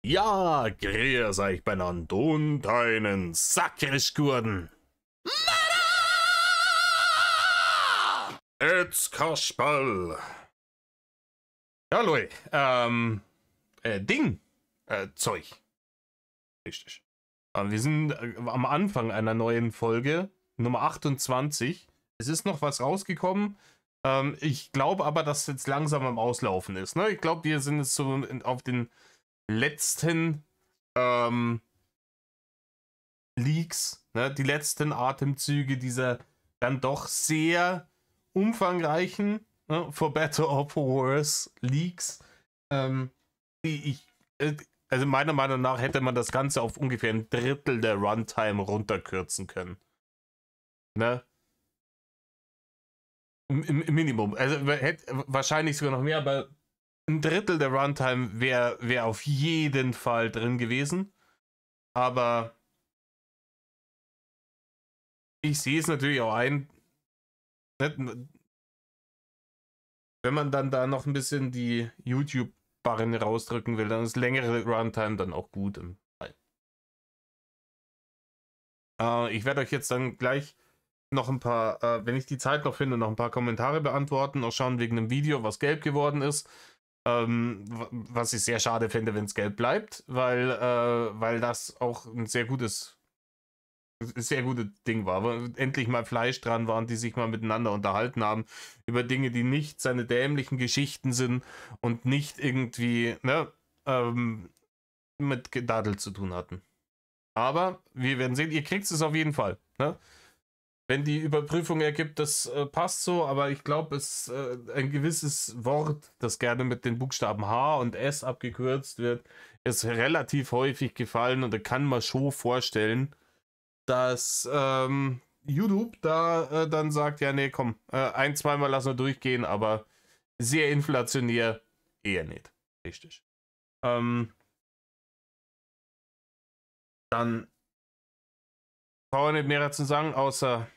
Ja, grüß euch benannt und einen Sakrischgurden. Jetzt Kasperl. Ja, Leute, Zeug. Richtig. Wir sind am Anfang einer neuen Folge, Nummer 28. Es ist noch was rausgekommen. Ich glaube aber, dass es jetzt langsam am Auslaufen ist. Ne? Ich glaube, wir sind jetzt so auf den letzten Leaks, ne? Die letzten Atemzüge dieser dann doch sehr umfangreichen, ne? For better or for worse Leaks, also meiner Meinung nach hätte man das Ganze auf ungefähr ein Drittel der Runtime runterkürzen können. Ne? Im Minimum. Also hätte wahrscheinlich sogar noch mehr, aber ein Drittel der Runtime wäre auf jeden Fall drin gewesen. Aber ich sehe es natürlich auch ein, wenn man dann da noch ein bisschen die YouTube-Barren rausdrücken will, dann ist längere Runtime dann auch gut. Ich werde euch jetzt dann gleich noch ein paar, wenn ich die Zeit noch finde, noch ein paar Kommentare beantworten, auch schauen wegen dem Video, was gelb geworden ist. Was ich sehr schade finde, wenn es gelb bleibt, weil das auch ein sehr gutes Ding war, wo endlich mal Fleisch dran waren, die sich mal miteinander unterhalten haben über Dinge, die nicht seine dämlichen Geschichten sind und nicht irgendwie mit Gedaddel zu tun hatten. Aber wir werden sehen, ihr kriegt es auf jeden Fall. Ne? Wenn die Überprüfung ergibt, das passt so, aber ich glaube, es ein gewisses Wort, das gerne mit den Buchstaben H und S abgekürzt wird, ist relativ häufig gefallen und da kann man schon vorstellen, dass YouTube da dann sagt, ja nee, komm, ein-, zweimal lassen wir durchgehen, aber sehr inflationär eher nicht. Richtig. Dann kann man nicht mehr zu sagen, außer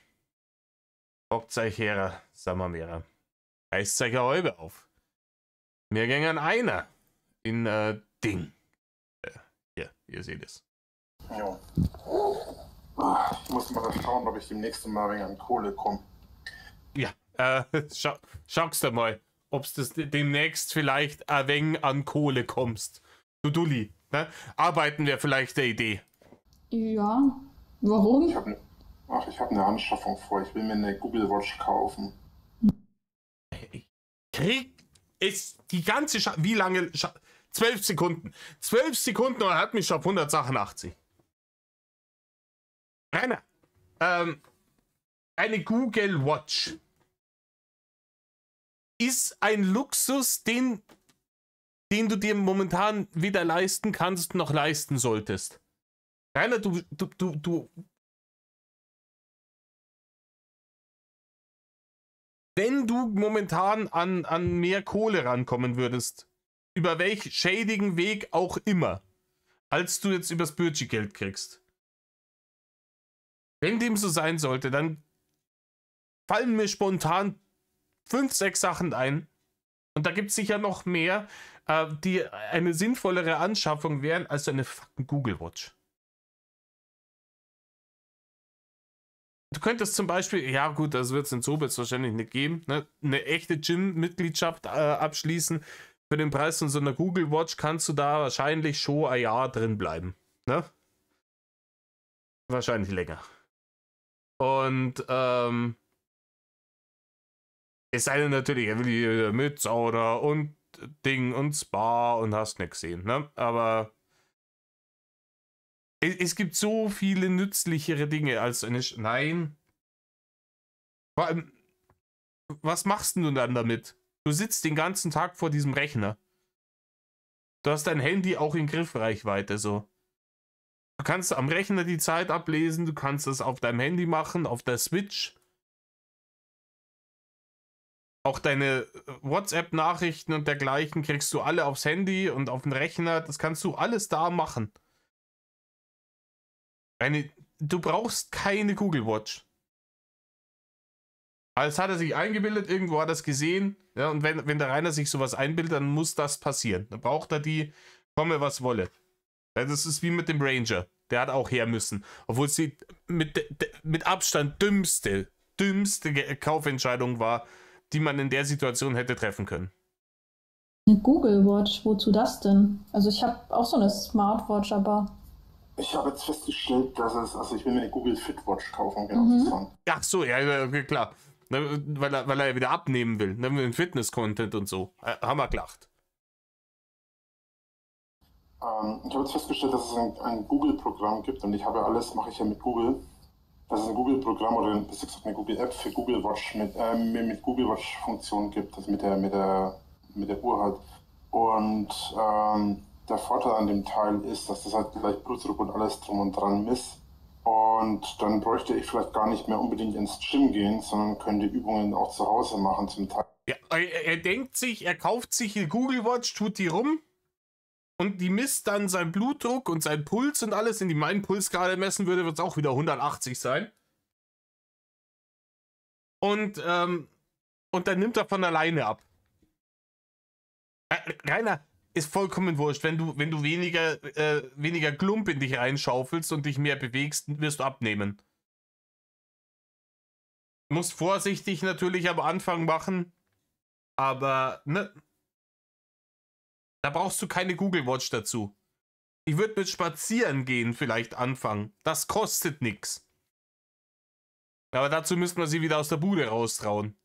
hockt euch her, sagen wir mehr. Reißt euch eine halbe auf. Wir gingen einer in Ding. Hier, ihr seht es. Ja. Ich muss mal schauen, ob ich demnächst mal wegen an Kohle komme. Ja, schaust du mal, ob es demnächst vielleicht ein wenig an Kohle kommst. Du Dulli, ne? Arbeiten wir vielleicht der Idee. Ja, warum? Ich habe eine Anschaffung vor. Ich will mir eine Google Watch kaufen. Krieg ist die ganze wie lange? 12 Sekunden. 12 Sekunden und er hat mich schon auf 188. Rainer, eine Google Watch ist ein Luxus, den du dir momentan weder leisten kannst noch leisten solltest. Rainer, du wenn du momentan an mehr Kohle rankommen würdest, über welch schädigen Weg auch immer, als du jetzt übers Bürgi-Geld kriegst. Wenn dem so sein sollte, dann fallen mir spontan 5, 6 Sachen ein. Und da gibt es sicher noch mehr, die eine sinnvollere Anschaffung wären als eine fucking Google Watch. Du könntest zum Beispiel, ja gut, das wird es in Sobitz wahrscheinlich nicht geben, ne? Eine echte Gym-Mitgliedschaft abschließen. Für den Preis von so einer Google Watch kannst du da wahrscheinlich schon ein Jahr drin bleiben. Ne? Wahrscheinlich länger. Und es sei denn natürlich, er will die mit Sauna und Ding und Spa und hast nicht gesehen. Ne? Aber es gibt so viele nützlichere Dinge als eine Nein. Vor allem, was machst du dann damit? Du sitzt den ganzen Tag vor diesem Rechner. Du hast dein Handy auch in Griffreichweite so. Du kannst am Rechner die Zeit ablesen, du kannst das auf deinem Handy machen, auf der Switch. Auch deine WhatsApp-Nachrichten und dergleichen kriegst du alle aufs Handy und auf den Rechner. Das kannst du alles da machen. Du brauchst keine Google Watch. Als hat er sich eingebildet, irgendwo hat er es gesehen. Ja, und wenn der Rainer sich sowas einbildet, dann muss das passieren. Dann braucht er die, komme was wolle. Ja, das ist wie mit dem Ranger. Der hat auch her müssen. Obwohl es die mit Abstand dümmste Kaufentscheidung war, die man in der Situation hätte treffen können. Eine Google Watch, wozu das denn? Also ich habe auch so eine Smartwatch, aber... Ich habe jetzt festgestellt, dass also ich will mir eine Google Fit Watch kaufen, genau zu sagen. Ach so, ja, okay, klar. Ne, weil er ja wieder abnehmen will. Ne, mit dem Fitness-Content und so. Haben wir gelacht. Ich habe jetzt festgestellt, dass es ein Google-Programm gibt und ich habe alles, mache ich ja mit Google. Dass es ein Google-Programm oder besser gesagt eine Google-App für Google Watch mit Google Watch-Funktion gibt, also mit der Uhr halt. Und der Vorteil an dem Teil ist, dass das halt gleich Blutdruck und alles drum und dran misst. Und dann bräuchte ich vielleicht gar nicht mehr unbedingt ins Gym gehen, sondern könnte Übungen auch zu Hause machen zum Teil. Ja, er denkt sich, er kauft sich die Google Watch, tut die rum und die misst dann seinen Blutdruck und seinen Puls und alles. Wenn die meinen Puls gerade messen würde, wird es auch wieder 180 sein. Und dann nimmt er von alleine ab. Rainer, ist vollkommen wurscht. Wenn du weniger Klump in dich reinschaufelst und dich mehr bewegst, wirst du abnehmen. Du musst vorsichtig natürlich am Anfang machen, aber ne, da brauchst du keine Google Watch dazu. Ich würde mit Spazieren gehen vielleicht anfangen. Das kostet nichts. Aber dazu müsste man sie wieder aus der Bude raustrauen.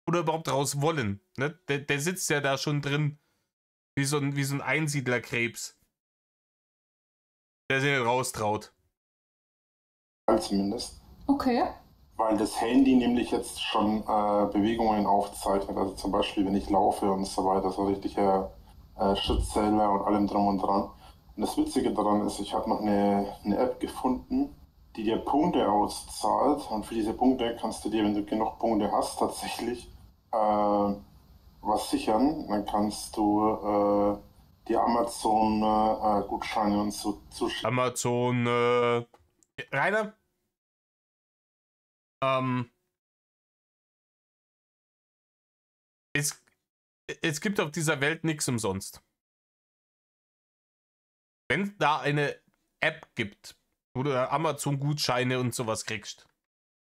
Oder überhaupt raus wollen. Ne? Der sitzt ja da schon drin. Wie so ein Einsiedlerkrebs. Der sich nicht raustraut. Zumindest. Okay. Weil das Handy nämlich jetzt schon Bewegungen aufzeichnet. Also zum Beispiel, wenn ich laufe und so weiter. So richtiger Schrittzähler und allem drum und dran. Und das Witzige daran ist, ich habe noch eine App gefunden, die dir Punkte auszahlt. Und für diese Punkte kannst du dir, wenn du genug Punkte hast, tatsächlich was sichern. Dann kannst du die Amazon-Gutscheine und so zuschicken. Amazon, Rainer? Es gibt auf dieser Welt nichts umsonst. Wenn es da eine App gibt, wo du Amazon-Gutscheine und sowas kriegst.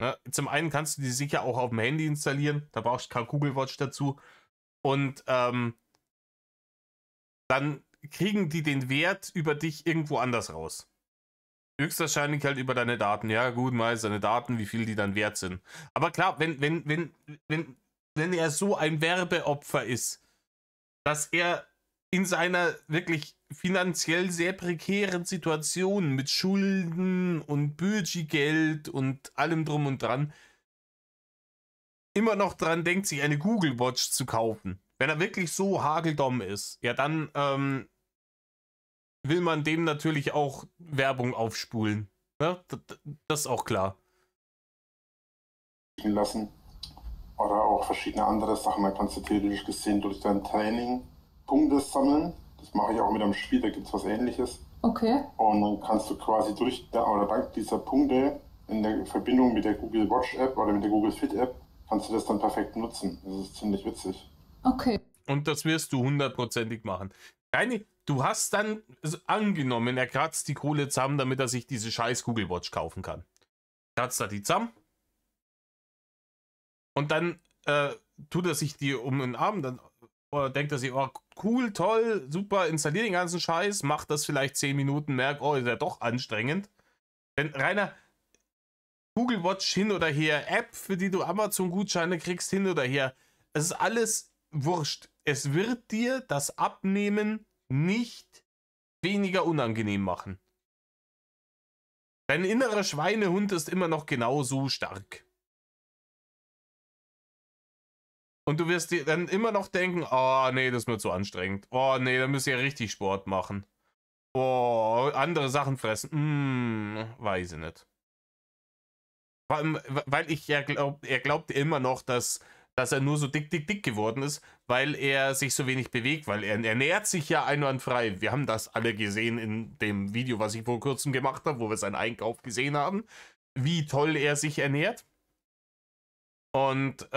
Ne? Zum einen kannst du die sicher auch auf dem Handy installieren, da brauchst du keine Google Watch dazu. Und dann kriegen die den Wert über dich irgendwo anders raus. Höchstwahrscheinlich halt über deine Daten. Ja, gut, meist deine Daten, wie viel die dann wert sind. Aber klar, wenn er so ein Werbeopfer ist, dass er in seiner wirklich finanziell sehr prekären Situation mit Schulden und Budgetgeld und allem drum und dran immer noch dran denkt, sich eine Google Watch zu kaufen. Wenn er wirklich so hageldumm ist, ja dann will man dem natürlich auch Werbung aufspulen. Ja, das ist auch klar. Lassen. Oder auch verschiedene andere Sachen. Da kannst du theoretisch gesehen durch dein Training Punkte sammeln. Das mache ich auch mit einem Spiel, da gibt es was Ähnliches. Okay. Und dann kannst du quasi dank dieser Punkte in der Verbindung mit der Google Watch App oder mit der Google Fit App, kannst du das dann perfekt nutzen. Das ist ziemlich witzig. Okay. Und das wirst du 100%ig machen. Du hast dann angenommen, er kratzt die Kohle zusammen, damit er sich diese scheiß Google Watch kaufen kann. Kratzt er die zusammen. Und dann tut er sich die um den Arm, dann denkt er sich, oh cool, toll, super, installiert den ganzen Scheiß, macht das vielleicht 10 Minuten, merkt, oh, ist ja doch anstrengend. Denn Rainer, Google Watch hin oder her, App, für die du Amazon-Gutscheine kriegst, hin oder her, es ist alles wurscht. Es wird dir das Abnehmen nicht weniger unangenehm machen. Dein innerer Schweinehund ist immer noch genauso stark. Und du wirst dir dann immer noch denken, oh nee, das ist mir zu anstrengend. Oh nee, da müsst ihr ja richtig Sport machen. Oh, andere Sachen fressen. Weiß ich nicht. Vor allem, weil er glaubt immer noch, dass er nur so dick geworden ist, weil er sich so wenig bewegt, weil er ernährt sich ja einwandfrei. Wir haben das alle gesehen in dem Video, was ich vor kurzem gemacht habe, wo wir seinen Einkauf gesehen haben, wie toll er sich ernährt. Und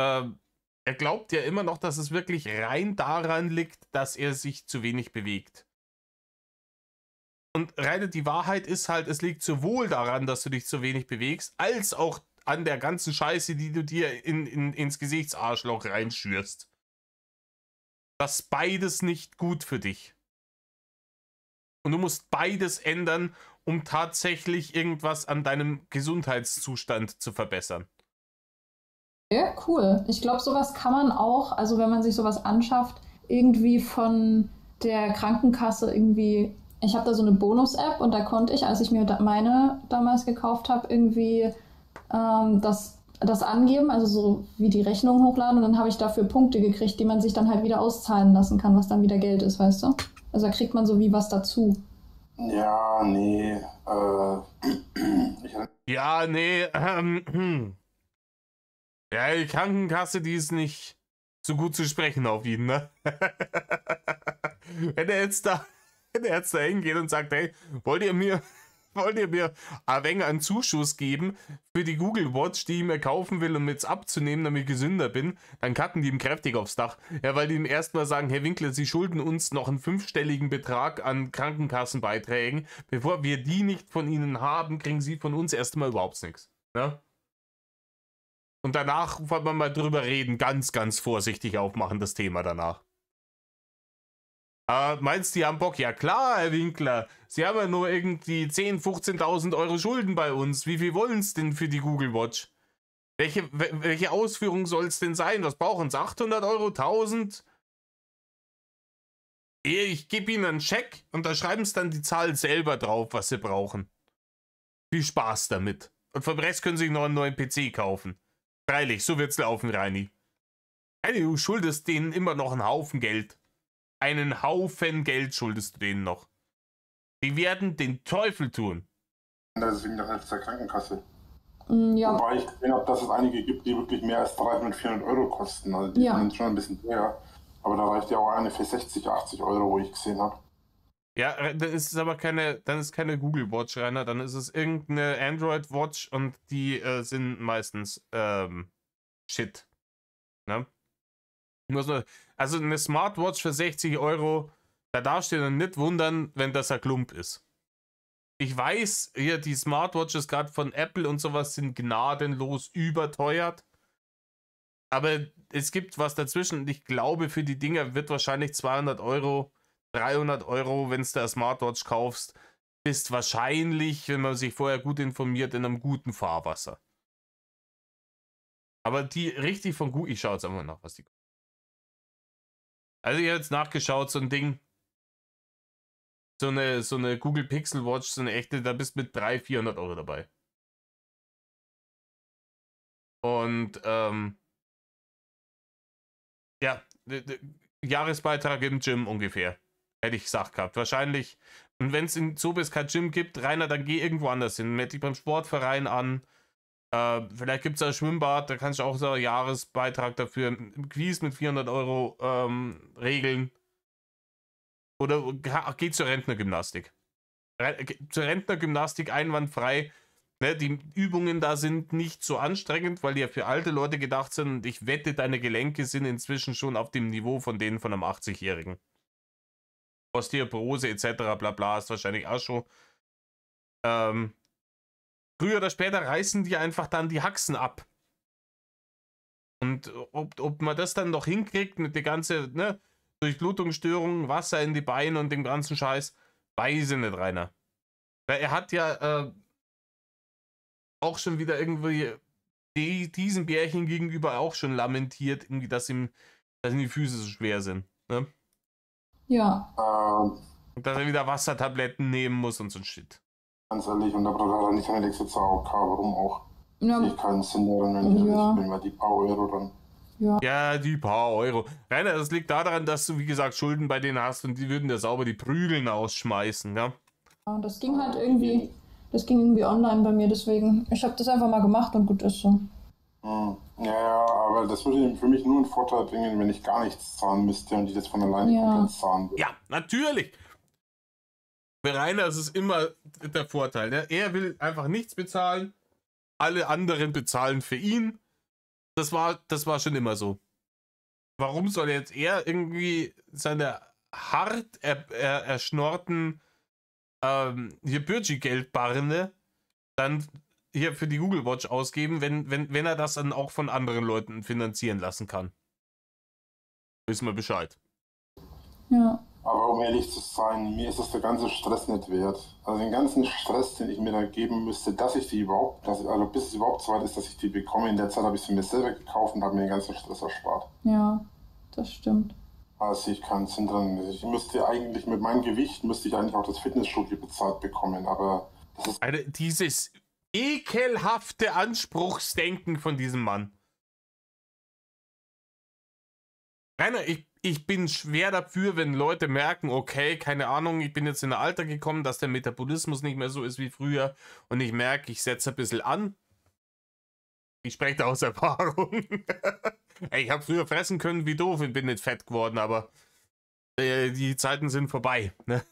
er glaubt ja immer noch, dass es wirklich rein daran liegt, dass er sich zu wenig bewegt. Und reine die Wahrheit ist halt, es liegt sowohl daran, dass du dich zu wenig bewegst, als auch an der ganzen Scheiße, die du dir ins Gesichtsarschloch reinschürst. Das ist beides nicht gut für dich. Und du musst beides ändern, um tatsächlich irgendwas an deinem Gesundheitszustand zu verbessern. Ja, cool. Ich glaube, sowas kann man auch, also wenn man sich sowas anschafft, irgendwie von der Krankenkasse irgendwie. Ich habe da so eine Bonus-App und da konnte ich, als ich mir meine damals gekauft habe, irgendwie das angeben, also so wie die Rechnung hochladen und dann habe ich dafür Punkte gekriegt, die man sich dann halt wieder auszahlen lassen kann, was dann wieder Geld ist, weißt du? Also da kriegt man so wie was dazu. Ja, nee. Ja, nee. Ja, die Krankenkasse, die ist nicht so gut zu sprechen auf ihn, ne? Wenn er jetzt da hingeht und sagt, hey, wollt ihr mir ein wenig einen Zuschuss geben für die Google Watch, die ich mir kaufen will, um jetzt abzunehmen, damit ich gesünder bin, dann kacken die ihm kräftig aufs Dach. Ja, weil die ihm erstmal sagen, Herr Winkler, Sie schulden uns noch einen 5-stelligen Betrag an Krankenkassenbeiträgen. Bevor wir die nicht von Ihnen haben, kriegen Sie von uns erstmal überhaupt nichts. Ne? Und danach wollen wir mal drüber reden, ganz, ganz vorsichtig aufmachen, das Thema danach. Meinst du, die haben Bock? Ja klar, Herr Winkler. Sie haben ja nur irgendwie 10.000, 15.000 Euro Schulden bei uns. Wie viel wollen es denn für die Google Watch? Welche Ausführung soll es denn sein? Was brauchen sie? 800 Euro? 1000? Ich gebe Ihnen einen Scheck und da schreiben sie dann die Zahl selber drauf, was sie brauchen. Viel Spaß damit. Und vom Rest können Sie sich noch einen neuen PC kaufen. Freilich, so wird's laufen, Reini. Reini, du schuldest denen immer noch einen Haufen Geld. Einen Haufen Geld schuldest du denen noch. Die werden den Teufel tun. Deswegen der Hälfte der Krankenkasse. Ja. Wobei ich gesehen habe, dass es einige gibt, die wirklich mehr als 300, 400 Euro kosten. Also die sind schon ein bisschen teuer. Aber da reicht ja auch eine für 60, 80 Euro, wo ich gesehen habe. Ja, dann ist es aber keine Google Watch, Rainer. Dann ist es irgendeine Android Watch und die sind meistens Shit. Ne? Also eine Smartwatch für 60 Euro, da darfst du dir dann nicht wundern, wenn das ein Klump ist. Ich weiß, hier die Smartwatches gerade von Apple und sowas sind gnadenlos überteuert. Aber es gibt was dazwischen und ich glaube, für die Dinger wird wahrscheinlich 200 Euro, 300 Euro, wenn du eine Smartwatch kaufst, bist wahrscheinlich, wenn man sich vorher gut informiert, in einem guten Fahrwasser. Aber die richtig von Google, ich schaue jetzt einfach nach, was die. Also ich habe jetzt nachgeschaut, so ein Ding, so eine Google Pixel Watch, so eine echte, da bist du mit 300, 400 Euro dabei. Und ja, Jahresbeitrag im Gym ungefähr, hätte ich gesagt gehabt. Wahrscheinlich, und wenn es in Zobis kein Gym gibt, Rainer, dann geh irgendwo anders hin. Meld dich beim Sportverein an. Vielleicht gibt es ein Schwimmbad, da kannst du auch so einen Jahresbeitrag dafür im Quiz mit 400 Euro regeln. Oder geh zur Rentnergymnastik. Zur Rentnergymnastik einwandfrei. Ne, die Übungen da sind nicht so anstrengend, weil die ja für alte Leute gedacht sind. Und ich wette, deine Gelenke sind inzwischen schon auf dem Niveau von denen von einem 80-Jährigen. Osteoporose etc. bla bla ist wahrscheinlich auch schon. Früher oder später reißen die einfach dann die Haxen ab. Und ob man das dann noch hinkriegt mit der ganzen Durchblutungsstörungen, Wasser in die Beine und dem ganzen Scheiß, weiß ich nicht, Rainer. Weil er hat ja auch schon wieder irgendwie diesem Bärchen gegenüber auch schon lamentiert, irgendwie, dass ihm die Füße so schwer sind. Ne? Ja. Und dass er wieder Wassertabletten nehmen muss und so ein Shit. Ganz ehrlich, und da braucht er nicht eine Lexitzer AOK, warum auch? Ja. Sehe ich keinen Sinn darin, wenn ich ehrlich bin, weil die paar Euro dann. Ja, die paar Euro. Rainer, das liegt daran, dass du, wie gesagt, Schulden bei denen hast und die würden dir sauber die Prügeln ausschmeißen, ja? Ja, das ging halt irgendwie, online bei mir, deswegen, ich habe das einfach mal gemacht und gut ist so. Ja, aber das würde für mich nur einen Vorteil bringen, wenn ich gar nichts zahlen müsste und die das von alleine komplett zahlen würde. Ja, natürlich. Für Rainer ist es immer der Vorteil. Ne? Er will einfach nichts bezahlen, alle anderen bezahlen für ihn. Das war schon immer so. Warum soll jetzt er irgendwie seine hart erschnorrten hier Bürgi-Geldbarrene dann hier für die Google Watch ausgeben, wenn er das dann auch von anderen Leuten finanzieren lassen kann. Wissen wir Bescheid. Ja. Aber um ehrlich zu sein, mir ist das der ganze Stress nicht wert. Also den ganzen Stress, den ich mir da geben müsste, dass ich die überhaupt, also bis es überhaupt so weit ist, dass ich die bekomme, in der Zeit habe ich sie mir selber gekauft und habe mir den ganzen Stress erspart. Ja, das stimmt. Also ich keinen Sinn dran. Ich müsste eigentlich mit meinem Gewicht, müsste ich eigentlich auch das Fitnessstudio bezahlt bekommen, aber das ist... Alter, dieses ekelhafte Anspruchsdenken von diesem Mann. Rainer, ich bin schwer dafür, wenn Leute merken, okay, keine Ahnung, ich bin jetzt in ein Alter gekommen, dass der Metabolismus nicht mehr so ist wie früher und ich merke, ich setze ein bisschen an. Ich spreche da aus Erfahrung. Ich habe früher fressen können wie doof und bin nicht fett geworden, aber die Zeiten sind vorbei. Ne?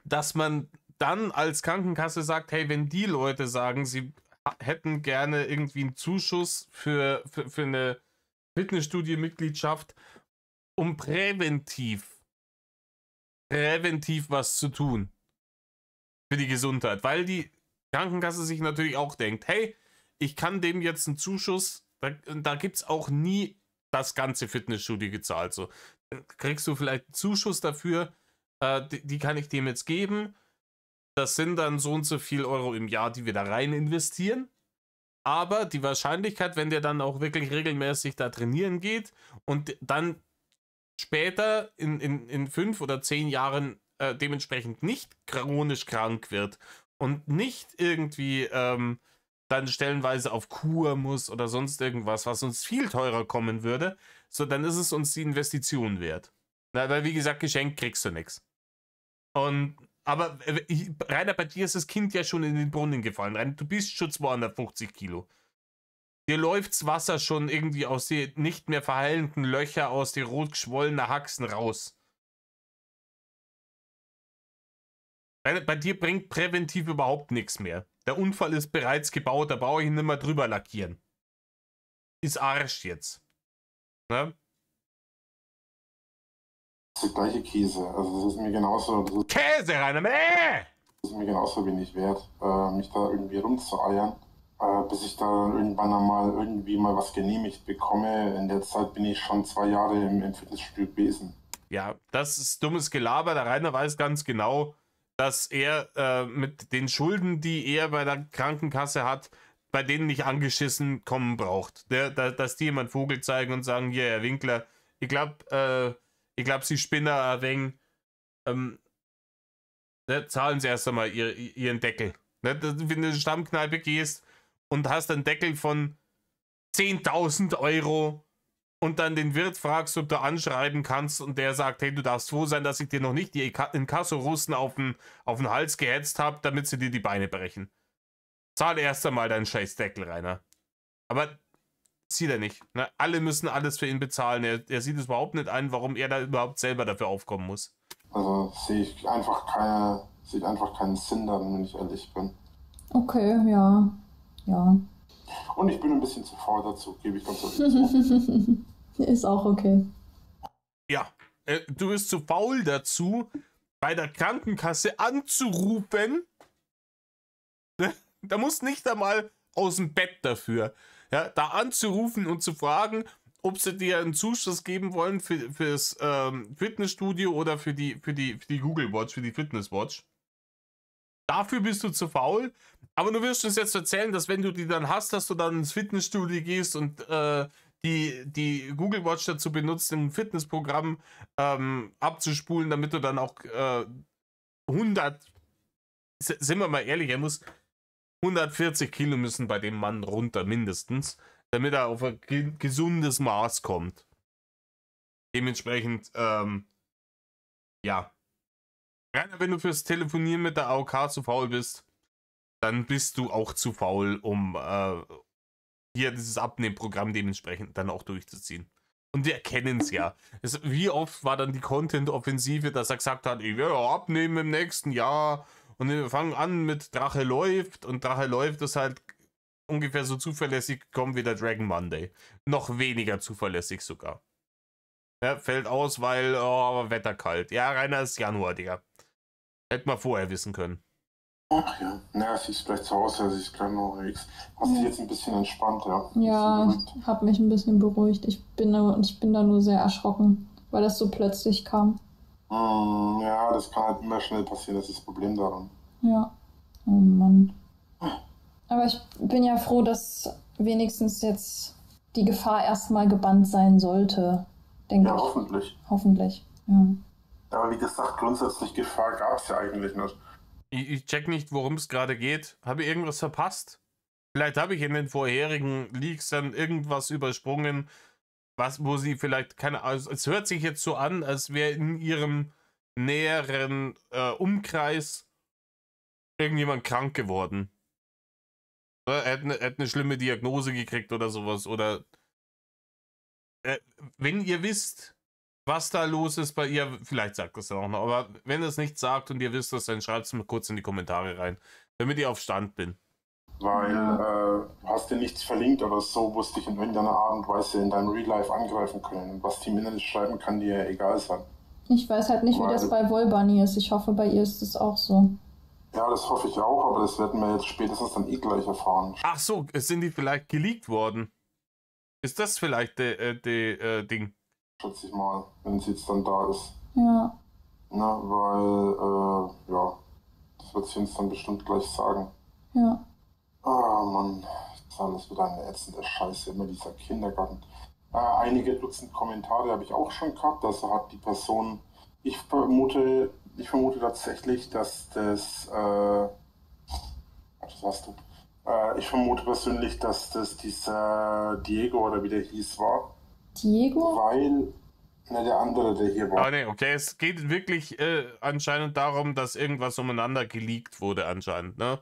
Dass man dann als Krankenkasse sagt, hey, wenn die Leute sagen, sie hätten gerne irgendwie einen Zuschuss für eine Fitnessstudio-Mitgliedschaft, um präventiv was zu tun für die Gesundheit, weil die Krankenkasse sich natürlich auch denkt, hey, ich kann dem jetzt einen Zuschuss, da gibt es auch nie das ganze Fitnessstudio gezahlt. So, kriegst du vielleicht einen Zuschuss dafür, die kann ich dem jetzt geben. Das sind dann so und so viel Euro im Jahr, die wir da rein investieren. Aber die Wahrscheinlichkeit, wenn der dann auch wirklich regelmäßig da trainieren geht und dann später in 5 oder 10 Jahren dementsprechend nicht chronisch krank wird und nicht irgendwie dann stellenweise auf Kur muss oder sonst irgendwas, was uns viel teurer kommen würde, so dann ist es uns die Investition wert. Na, weil wie gesagt, geschenkt kriegst du nichts. Aber Rainer, bei dir ist das Kind ja schon in den Brunnen gefallen. Rainer, du bist schon 250 Kilo. Dir läuft's Wasser schon irgendwie aus den nicht mehr verheilenden Löcher aus den rot geschwollenen Haxen raus. Rainer, bei dir bringt präventiv überhaupt nichts mehr. Der Unfall ist bereits gebaut, da brauche ich ihn nicht mehr drüber lackieren. Ist Arsch jetzt. Ne? Das ist der gleiche Käse. Also das ist mir genauso... Käse, Rainer, Das ist mir genauso wenig wert, mich da irgendwie rumzueiern, bis ich da irgendwann einmal irgendwie mal was genehmigt bekomme. In der Zeit bin ich schon 2 Jahre im Fitnessstudio gewesen. Ja, das ist dummes Gelaber. Der Rainer weiß ganz genau, dass er mit den Schulden, die er bei der Krankenkasse hat, bei denen nicht angeschissen kommen braucht. Dass die jemand Vogel zeigen und sagen, hier, Herr Winkler, ich glaube, Sie spinnen ein wenig. Zahlen Sie erst einmal Ihren Deckel. Ne? Wenn du in eine Stammkneipe gehst und hast einen Deckel von 10.000 Euro und dann den Wirt fragst, ob du anschreiben kannst und der sagt, hey, du darfst froh sein, dass ich dir noch nicht die Inkasso-Russen auf den Hals gehetzt habe, damit sie dir die Beine brechen. Zahl erst einmal deinen Scheißdeckel, Rainer. Aber sieht er nicht. Ne? Alle müssen alles für ihn bezahlen. Er sieht es überhaupt nicht ein, warum er da überhaupt selber dafür aufkommen muss. Also sehe ich einfach keinen Sinn darin, wenn ich ehrlich bin. Okay, ja. Ja. Und ich bin ein bisschen zu faul dazu, gebe ich ganz ehrlich zu. Ist auch okay. Ja, du bist zu faul dazu, bei der Krankenkasse anzurufen. Da musst nicht einmal aus dem Bett dafür. Ja, da anzurufen und zu fragen, ob sie dir einen Zuschuss geben wollen fürs Fitnessstudio oder für die Google Watch, für die Fitness Watch. Dafür bist du zu faul. Aber du wirst uns jetzt erzählen, dass wenn du die dann hast, dass du dann ins Fitnessstudio gehst und die Google Watch dazu benutzt, ein Fitnessprogramm abzuspulen, damit du dann auch 100, sind wir mal ehrlich, er muss 140 Kilo müssen bei dem Mann runter, mindestens, damit er auf ein gesundes Maß kommt. Dementsprechend, ja. Rainer, wenn du fürs Telefonieren mit der AOK zu faul bist, dann bist du auch zu faul, um hier dieses Abnehmprogramm dementsprechend dann auch durchzuziehen. Und wir erkennen es ja. Wie oft war dann die Content-Offensive, dass er gesagt hat, ich werde abnehmen im nächsten Jahr. Und wir fangen an mit Drache läuft. Und Drache läuft ist halt ungefähr so zuverlässig gekommen wie der Dragon Monday. Noch weniger zuverlässig sogar. Ja, fällt aus, weil Wetter kalt. Ja, Rainer, ist Januar, Digga. Hätte man vorher wissen können. Ach ja, naja, sie ist vielleicht zu Hause, sie ist gerade noch unterwegs. Hast dich jetzt ein bisschen entspannt, ja? Ja, habe mich ein bisschen beruhigt. Ich bin da nur sehr erschrocken, weil das so plötzlich kam. Ja, das kann halt immer schnell passieren, das ist das Problem daran. Ja. Oh Mann. Aber ich bin ja froh, dass wenigstens jetzt die Gefahr erstmal gebannt sein sollte, denke ich. Ja, hoffentlich. Hoffentlich, ja. Aber wie gesagt, grundsätzlich Gefahr gab es ja eigentlich nicht. Ich check nicht, worum es gerade geht. Habe ich irgendwas verpasst? Vielleicht habe ich in den vorherigen Leaks dann irgendwas übersprungen, wo sie vielleicht keine. Also es hört sich jetzt so an, als wäre in ihrem näheren Umkreis irgendjemand krank geworden. Er hat eine schlimme Diagnose gekriegt oder sowas. Oder wenn ihr wisst, was da los ist bei ihr, vielleicht sagt das dann auch noch. Aber wenn es nicht sagt und ihr wisst das, dann schreibt es mir kurz in die Kommentare rein, damit ich auf Stand bin. Weil du hast dir nichts verlinkt oder so, wo es dich in irgendeiner Art und Weise in deinem Real Life angreifen können. Was die im Internet schreiben, kann dir ja egal sein. Ich weiß halt nicht, wie das bei Wollbunny ist. Ich hoffe, bei ihr ist es auch so. Ja, das hoffe ich auch, aber das werden wir jetzt spätestens dann eh gleich erfahren. Ach so, sind die vielleicht geleakt worden? Ist das vielleicht der Ding? Schätze ich mal, wenn sie jetzt dann da ist. Ja. Na, weil, ja, das wird sie uns dann bestimmt gleich sagen. Ja. Ah, Mann, das ist alles wieder eine ätzende Scheiße, immer dieser Kindergarten. Einige Dutzend Kommentare habe ich auch schon gehabt, also hat die Person, ich vermute tatsächlich, dass das, was hast du? Ich vermute persönlich, dass das dieser Diego oder wie der hieß war. Diego? Weil, ne, der andere, der hier war. Ah, ne, okay, es geht wirklich anscheinend darum, dass irgendwas umeinander geleakt wurde anscheinend, ne?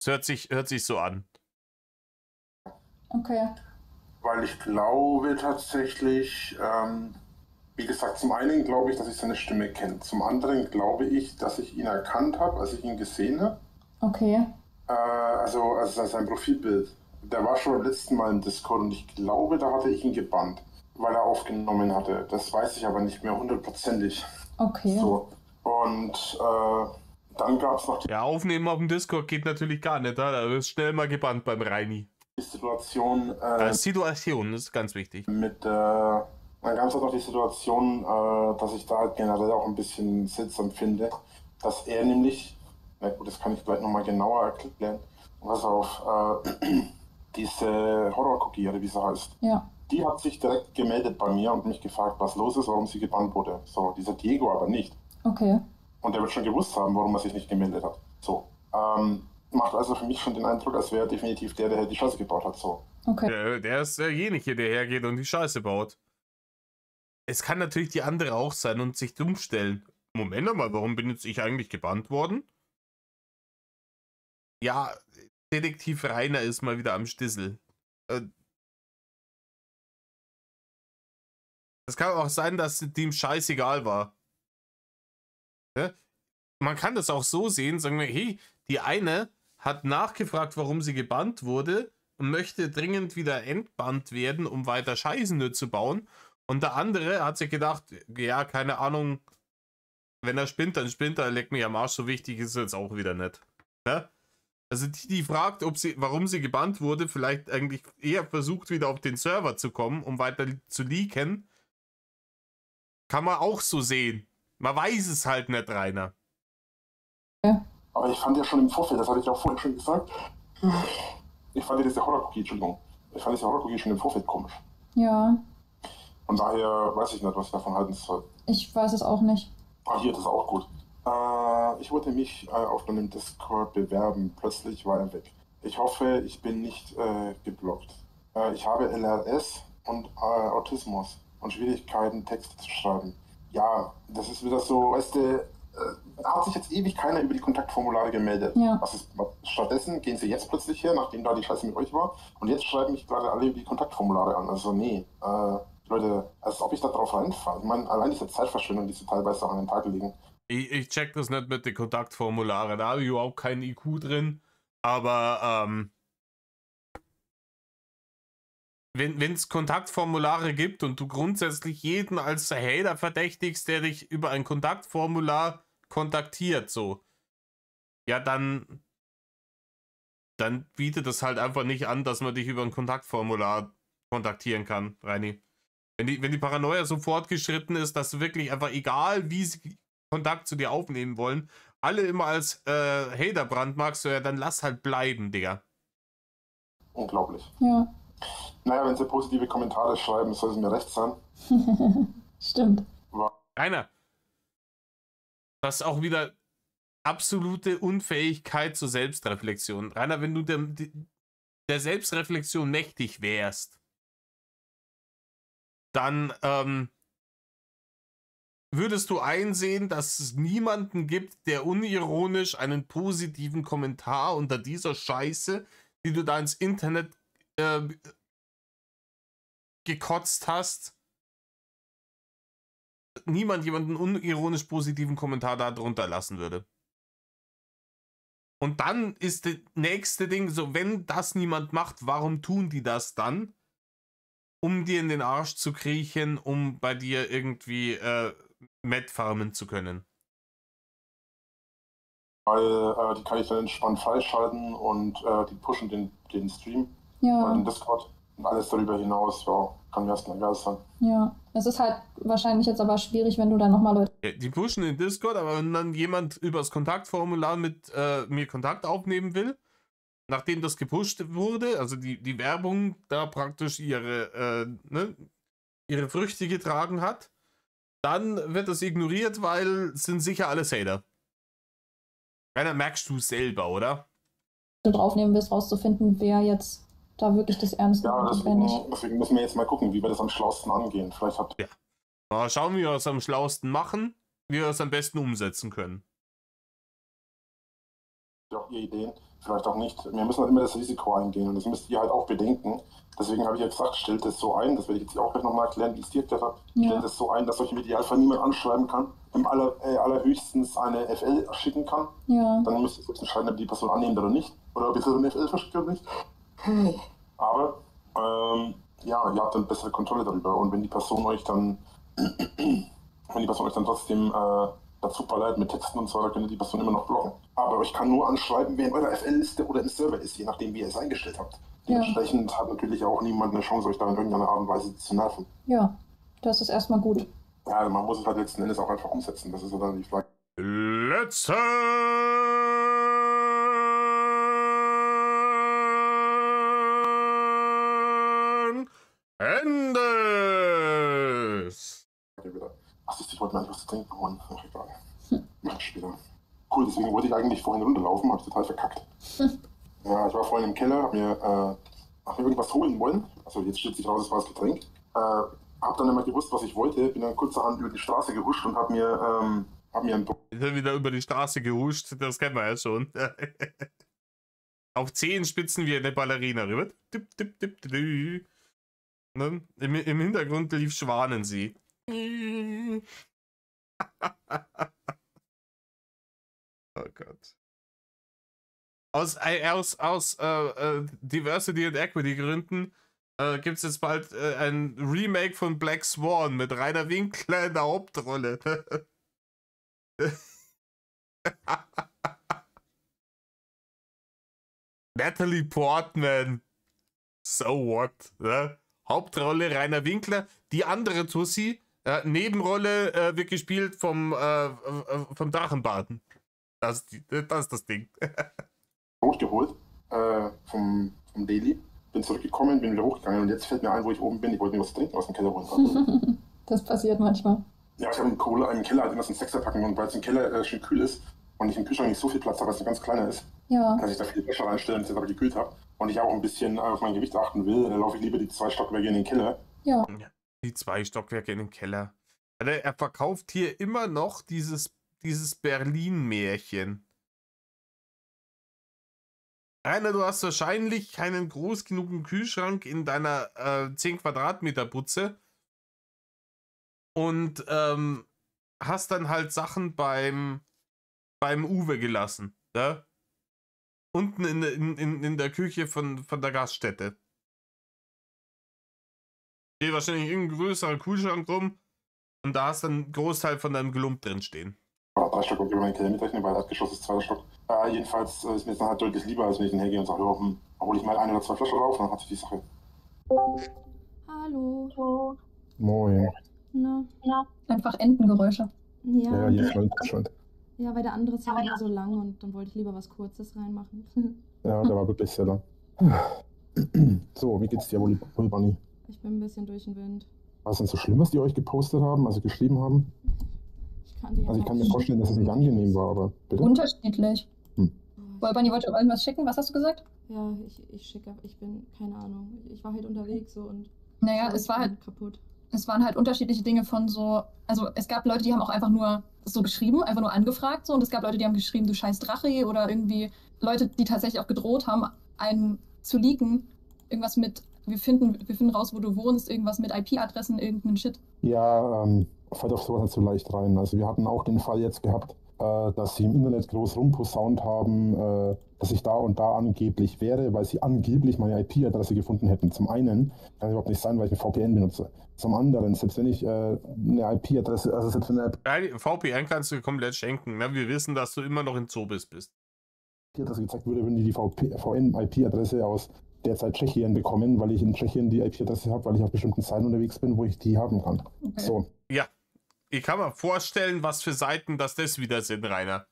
Es hört sich so an. Okay. Weil ich glaube tatsächlich, wie gesagt, zum einen glaube ich, dass ich seine Stimme kenne. Zum anderen glaube ich, dass ich ihn erkannt habe, als ich ihn gesehen habe. Okay. Also sein Profilbild. Der war schon beim letzten Mal im Discord und ich glaube, da hatte ich ihn gebannt, weil er aufgenommen hatte. Das weiß ich aber nicht mehr hundertprozentig. Okay. So. Und dann gab es noch die Ja, aufnehmen auf dem Discord geht natürlich gar nicht, da ist schnell mal gebannt beim Reini. Situation. Situation ist ganz wichtig. Dann gab es auch noch die Situation, dass ich da halt generell auch ein bisschen seltsam finde, dass er nämlich, na gut, das kann ich gleich nochmal genauer erklären, pass auf, diese Horror-Cookie, oder wie sie heißt, Ja. die hat sich direkt gemeldet bei mir und mich gefragt, was los ist, warum sie gebannt wurde. So, dieser Diego aber nicht. Okay. Und der wird schon gewusst haben, warum er sich nicht gemeldet hat. So, macht also für mich schon den Eindruck, als wäre er definitiv der die Scheiße gebaut hat. So. Okay. Der ist derjenige, der hergeht und die Scheiße baut. Es kann natürlich die andere auch sein und sich dumm stellen. Moment mal, warum bin jetzt ich eigentlich gebannt worden? Ja, Detektiv Rainer ist mal wieder am Stissel. Es kann auch sein, dass dem scheißegal war. Ne? Man kann das auch so sehen, sagen wir, hey, die eine hat nachgefragt, warum sie gebannt wurde und möchte dringend wieder entbannt werden, um weiter Scheißen nur zu bauen. Und der andere hat sich gedacht, ja, keine Ahnung, wenn er spinnt, dann spinnt er, leckt mich am Arsch, so wichtig ist es jetzt auch wieder nicht. Ne? Also die fragt, warum sie gebannt wurde, vielleicht eigentlich eher versucht, wieder auf den Server zu kommen, um weiter zu leaken. Kann man auch so sehen. Man weiß es halt nicht, Rainer. Ja. Aber ich fand ja schon im Vorfeld, das hatte ich auch vorhin schon gesagt, ich fand ja diese Horror-Cookie schon im Vorfeld komisch. Ja. Von daher weiß ich nicht, was ich davon halten soll. Ich weiß es auch nicht. Ah, hier, das ist auch gut. Ich wollte mich auf einem Discord bewerben. Plötzlich war er weg. Ich hoffe, ich bin nicht geblockt. Ich habe LRS und Autismus und Schwierigkeiten, Texte zu schreiben. Ja, das ist wieder so, weißt du, hat sich jetzt ewig keiner über die Kontaktformulare gemeldet. Ja. Stattdessen gehen sie jetzt plötzlich her, nachdem da die Scheiße mit euch war, und jetzt schreiben mich gerade alle über die Kontaktformulare an. Also nee, Leute, als ob ich da drauf reinfalle. Ich meine, allein diese Zeitverschwendung, die sie teilweise auch an den Tag legen. Ich check das nicht mit den Kontaktformularen, da habe ich überhaupt keinen IQ drin. Aber wenn es Kontaktformulare gibt und du grundsätzlich jeden als Hater verdächtigst, der dich über ein Kontaktformular kontaktiert, so, ja, dann bietet es halt einfach nicht an, dass man dich über ein Kontaktformular kontaktieren kann, Reini. Wenn die Paranoia so fortgeschritten ist, dass du wirklich einfach, egal wie sie Kontakt zu dir aufnehmen wollen, alle immer als Hater brandmarkst, so, ja, dann lass halt bleiben, Digga. Unglaublich. Ja. Naja, wenn sie positive Kommentare schreiben, soll es mir recht sein. Stimmt. Rainer, das ist auch wieder absolute Unfähigkeit zur Selbstreflexion. Rainer, wenn du der Selbstreflexion mächtig wärst, dann würdest du einsehen, dass es niemanden gibt, der unironisch einen positiven Kommentar unter dieser Scheiße, die du da ins Internet gekotzt hast, jemanden unironisch positiven Kommentar da drunter lassen würde. Und dann ist das nächste Ding so, wenn das niemand macht, warum tun die das dann? Um dir in den Arsch zu kriechen, um bei dir irgendwie Met farmen zu können. Weil die kann ich dann entspannt freischalten und die pushen den Stream Ja. den Discord und alles darüber hinaus, ja, kann mir erstmal egal sein. Ja. Es ist halt wahrscheinlich jetzt aber schwierig, wenn du dann nochmal Leute. Ja, die pushen den Discord, aber wenn dann jemand übers Kontaktformular mit mir Kontakt aufnehmen will, nachdem das gepusht wurde, also die Werbung da praktisch ihre Früchte getragen hat, dann wird das ignoriert, weil es sind sicher alles Hater. Keiner merkst du selber, oder? draufnehmen willst, rauszufinden, wer jetzt da wirklich das Ernste Ja, nimmt und wer nicht. deswegen müssen wir jetzt mal gucken, wie wir das am schlausten angehen. Vielleicht habt ihr Mal schauen, wie wir es am schlausten machen, wie wir es am besten umsetzen können. auch ihr Ideen, vielleicht auch nicht. Wir müssen halt immer das Risiko eingehen und das müsst ihr halt auch bedenken. Deswegen habe ich ja gesagt, stellt es so ein, das werde ich jetzt auch gleich nochmal erklären, wie es dir erklärt habe. Stellt es so ein, dass euch im Idealfall niemand anschreiben kann, im allerhöchstens eine FL schicken kann. Ja. Dann müsst ihr selbst entscheiden, ob die Person annimmt oder nicht. Oder ob ihr so eine FL verschickt oder nicht. Aber ja, ihr habt dann bessere Kontrolle darüber. Und wenn die Person euch dann trotzdem dazu ballert mit Texten und so, dann könnt ihr die Person immer noch blocken. Aber euch kann nur anschreiben, wer in eurer FL-Liste oder im Server ist, je nachdem, wie ihr es eingestellt habt. Dementsprechend hat natürlich auch niemand eine Chance, euch da in irgendeiner Art und Weise zu nerven. Ja, das ist erstmal gut. Ja, also man muss es halt letzten Endes auch einfach umsetzen. Das ist ja dann die Frage. Letzten Endes. Ach, ich wollte mir eigentlich was zu trinken holen. Ach, egal. Mach ich später. Cool, deswegen wollte ich eigentlich vorhin runterlaufen, habe ich total verkackt. Ja, ich war vorhin im Keller, hab mir irgendwas holen wollen. Also jetzt stellt sich raus, es war das Getränk. Hab dann immer gewusst, was ich wollte, bin dann kurzerhand über die Straße gehuscht und hab mir ein Wieder über die Straße gehuscht, das kennen wir ja schon. Auf Zehenspitzen wie eine Ballerina rüber. Tipp, tipp, tipp, tipp. Ne? Im Hintergrund lief Schwanensee. Oh Gott. Aus Diversity and Equity Gründen gibt es jetzt bald ein Remake von Black Swan mit Rainer Winkler in der Hauptrolle. Natalie Portman. So what? Ne? Hauptrolle Rainer Winkler. Die andere Tussi, Nebenrolle wird gespielt vom Drachenbaden. Das ist das Ding. Brot geholt vom Daily. Bin zurückgekommen, bin wieder hochgegangen und jetzt fällt mir ein, wo ich oben bin. Ich wollte mir was trinken aus dem Keller runter. Das passiert manchmal. Ja, ich habe im Keller halt immer so einen Sechser packen und weil es im Keller schön kühl ist und ich im Kühlschrank nicht so viel Platz habe, weil es ein ganz kleiner ist, dass ich da viele Wäsche reinstelle und es aber gekühlt habe und ich auch ein bisschen auf mein Gewicht achten will, dann laufe ich lieber die 2 Stockwerke in den Keller. Ja. Die 2 Stockwerke in den Keller. Er verkauft hier immer noch dieses Berlin-Märchen. Rainer, du hast wahrscheinlich keinen groß genugen Kühlschrank in deiner 10 Quadratmeter Butze und hast dann halt Sachen beim Uwe gelassen, ne? Unten in der Küche von der Gaststätte. Steht wahrscheinlich irgendein größerer Kühlschrank rum und da hast du einen Großteil von deinem Gelump drin stehen. Oder 3 Stock über meine Keller mitrechnen, weil Erdgeschoss ist 2. Stock. Jedenfalls ist mir das dann halt deutlich lieber, als wenn ich dann hergehe und sage, ja, hole ich mal 1 oder 2 Flaschen drauf und dann hat sich die Sache. Hallo. Moin. Na? Einfach Entengeräusche. Ja, jedes Mal schon. Ja, weil der andere Song war so lang und dann wollte ich lieber was Kurzes reinmachen. Ja, der war wirklich sehr lang. So, wie geht's dir wohl, Bunny? Ich bin ein bisschen durch den Wind. Was ist denn so schlimm, was die euch gepostet haben, also geschrieben haben? Ich kann die Also ich kann mir vorstellen, dass es nicht angenehm war, aber bitte? Unterschiedlich. Bunny wollte irgendwas schicken, was hast du gesagt? Ja, ich schicke, ich bin, keine Ahnung. Ich war halt unterwegs so und Naja, ich es war halt, kaputt. es waren halt unterschiedliche Dinge von so, also es gab Leute, die haben auch einfach nur so geschrieben, einfach nur angefragt so, und es gab Leute, die haben geschrieben, du scheiß Drache, oder irgendwie Leute, die tatsächlich auch gedroht haben, einen zu leaken, irgendwas mit, wir finden raus, wo du wohnst, irgendwas mit IP-Adressen, irgendeinen Shit. Ja, fällt auf sowas nicht so leicht rein. Also wir hatten auch den Fall jetzt gehabt, dass sie im Internet groß rumposaunt haben, dass ich da und da angeblich wäre, weil sie angeblich meine IP-Adresse gefunden hätten. Zum einen kann es überhaupt nicht sein, weil ich ein VPN benutze. Zum anderen, selbst wenn ich eine IP-Adresse, also selbst wenn eine VPN kannst du komplett schenken. Ne? Wir wissen, dass du immer noch in Zobis bist. IP-Adresse gezeigt würde, würden die VN-IP-Adresse aus derzeit Tschechien bekommen, weil ich in Tschechien die IP-Adresse habe, weil ich auf bestimmten Seiten unterwegs bin, wo ich die haben kann. Okay. So. Ja, ich kann mir vorstellen, was für Seiten das wieder sind, Rainer.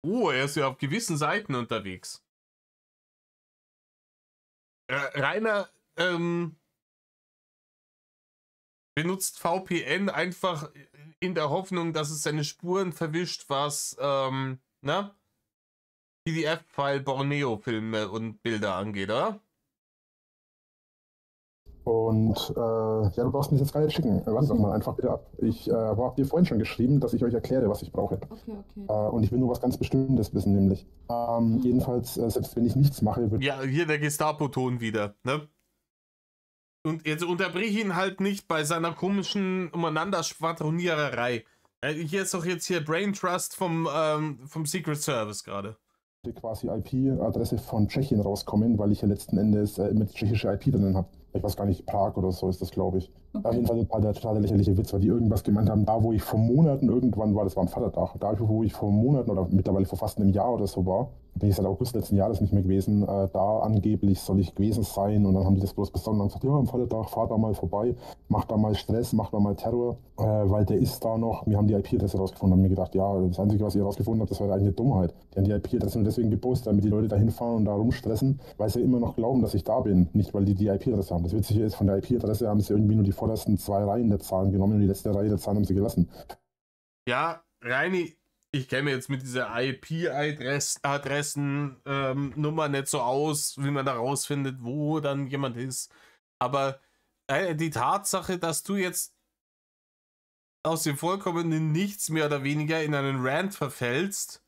Oh, er ist ja auf gewissen Seiten unterwegs. Rainer benutzt VPN einfach in der Hoffnung, dass es seine Spuren verwischt, was PDF-File Borneo-Filme und Bilder angeht, oder? Und ja, du brauchst mir das jetzt gar nicht schicken. Warte doch mal einfach bitte ab. Ich habe dir vorhin schon geschrieben, dass ich euch erkläre, was ich brauche. Okay. Und ich will nur was ganz Bestimmtes wissen, nämlich. Jedenfalls, selbst wenn ich nichts mache, wird. Ja, hier der Gestapo-Ton wieder, ne? Und jetzt unterbrich ihn halt nicht bei seiner komischen Umeinander-Schwadroniererei. Hier ist doch jetzt hier Brain Trust vom Secret Service gerade. Quasi IP-Adresse von Tschechien rauskommen, weil ich ja letzten Endes mit tschechische IP drinnen habe. Ich weiß gar nicht, Prag oder so ist das, glaube ich. Okay. Auf jeden Fall der total lächerliche Witz, weil die irgendwas gemeint haben, da wo ich vor Monaten irgendwann war, das war ein Vatertag, da wo ich vor Monaten oder mittlerweile vor fast einem Jahr oder so war, bin ich seit August letzten Jahres nicht mehr gewesen, da angeblich soll ich gewesen sein, und dann haben die das bloß besonnen und gesagt, ja, am Vatertag, fahr da mal vorbei, mach da mal Stress, mach da mal Terror, weil der ist da noch, wir haben die IP-Adresse rausgefunden, haben mir gedacht, ja, das Einzige, was ihr rausgefunden habt, das wäre eigentlich eine Dummheit. Die haben die IP-Adresse nur deswegen gepostet, damit die Leute da hinfahren und da rumstressen, weil sie immer noch glauben, dass ich da bin, nicht weil die IP-Adresse haben. Das Witzige ist, von der IP-Adresse haben sie irgendwie nur die vordersten 2 Reihen der Zahlen genommen und die letzte Reihe der Zahlen haben sie gelassen. Ja, Reini, ich kenne mir jetzt mit dieser IP-Adressen-Nummer nicht so aus, wie man da rausfindet, wo dann jemand ist. Aber die Tatsache, dass du jetzt aus dem vollkommenen Nichts mehr oder weniger in einen Rant verfällst,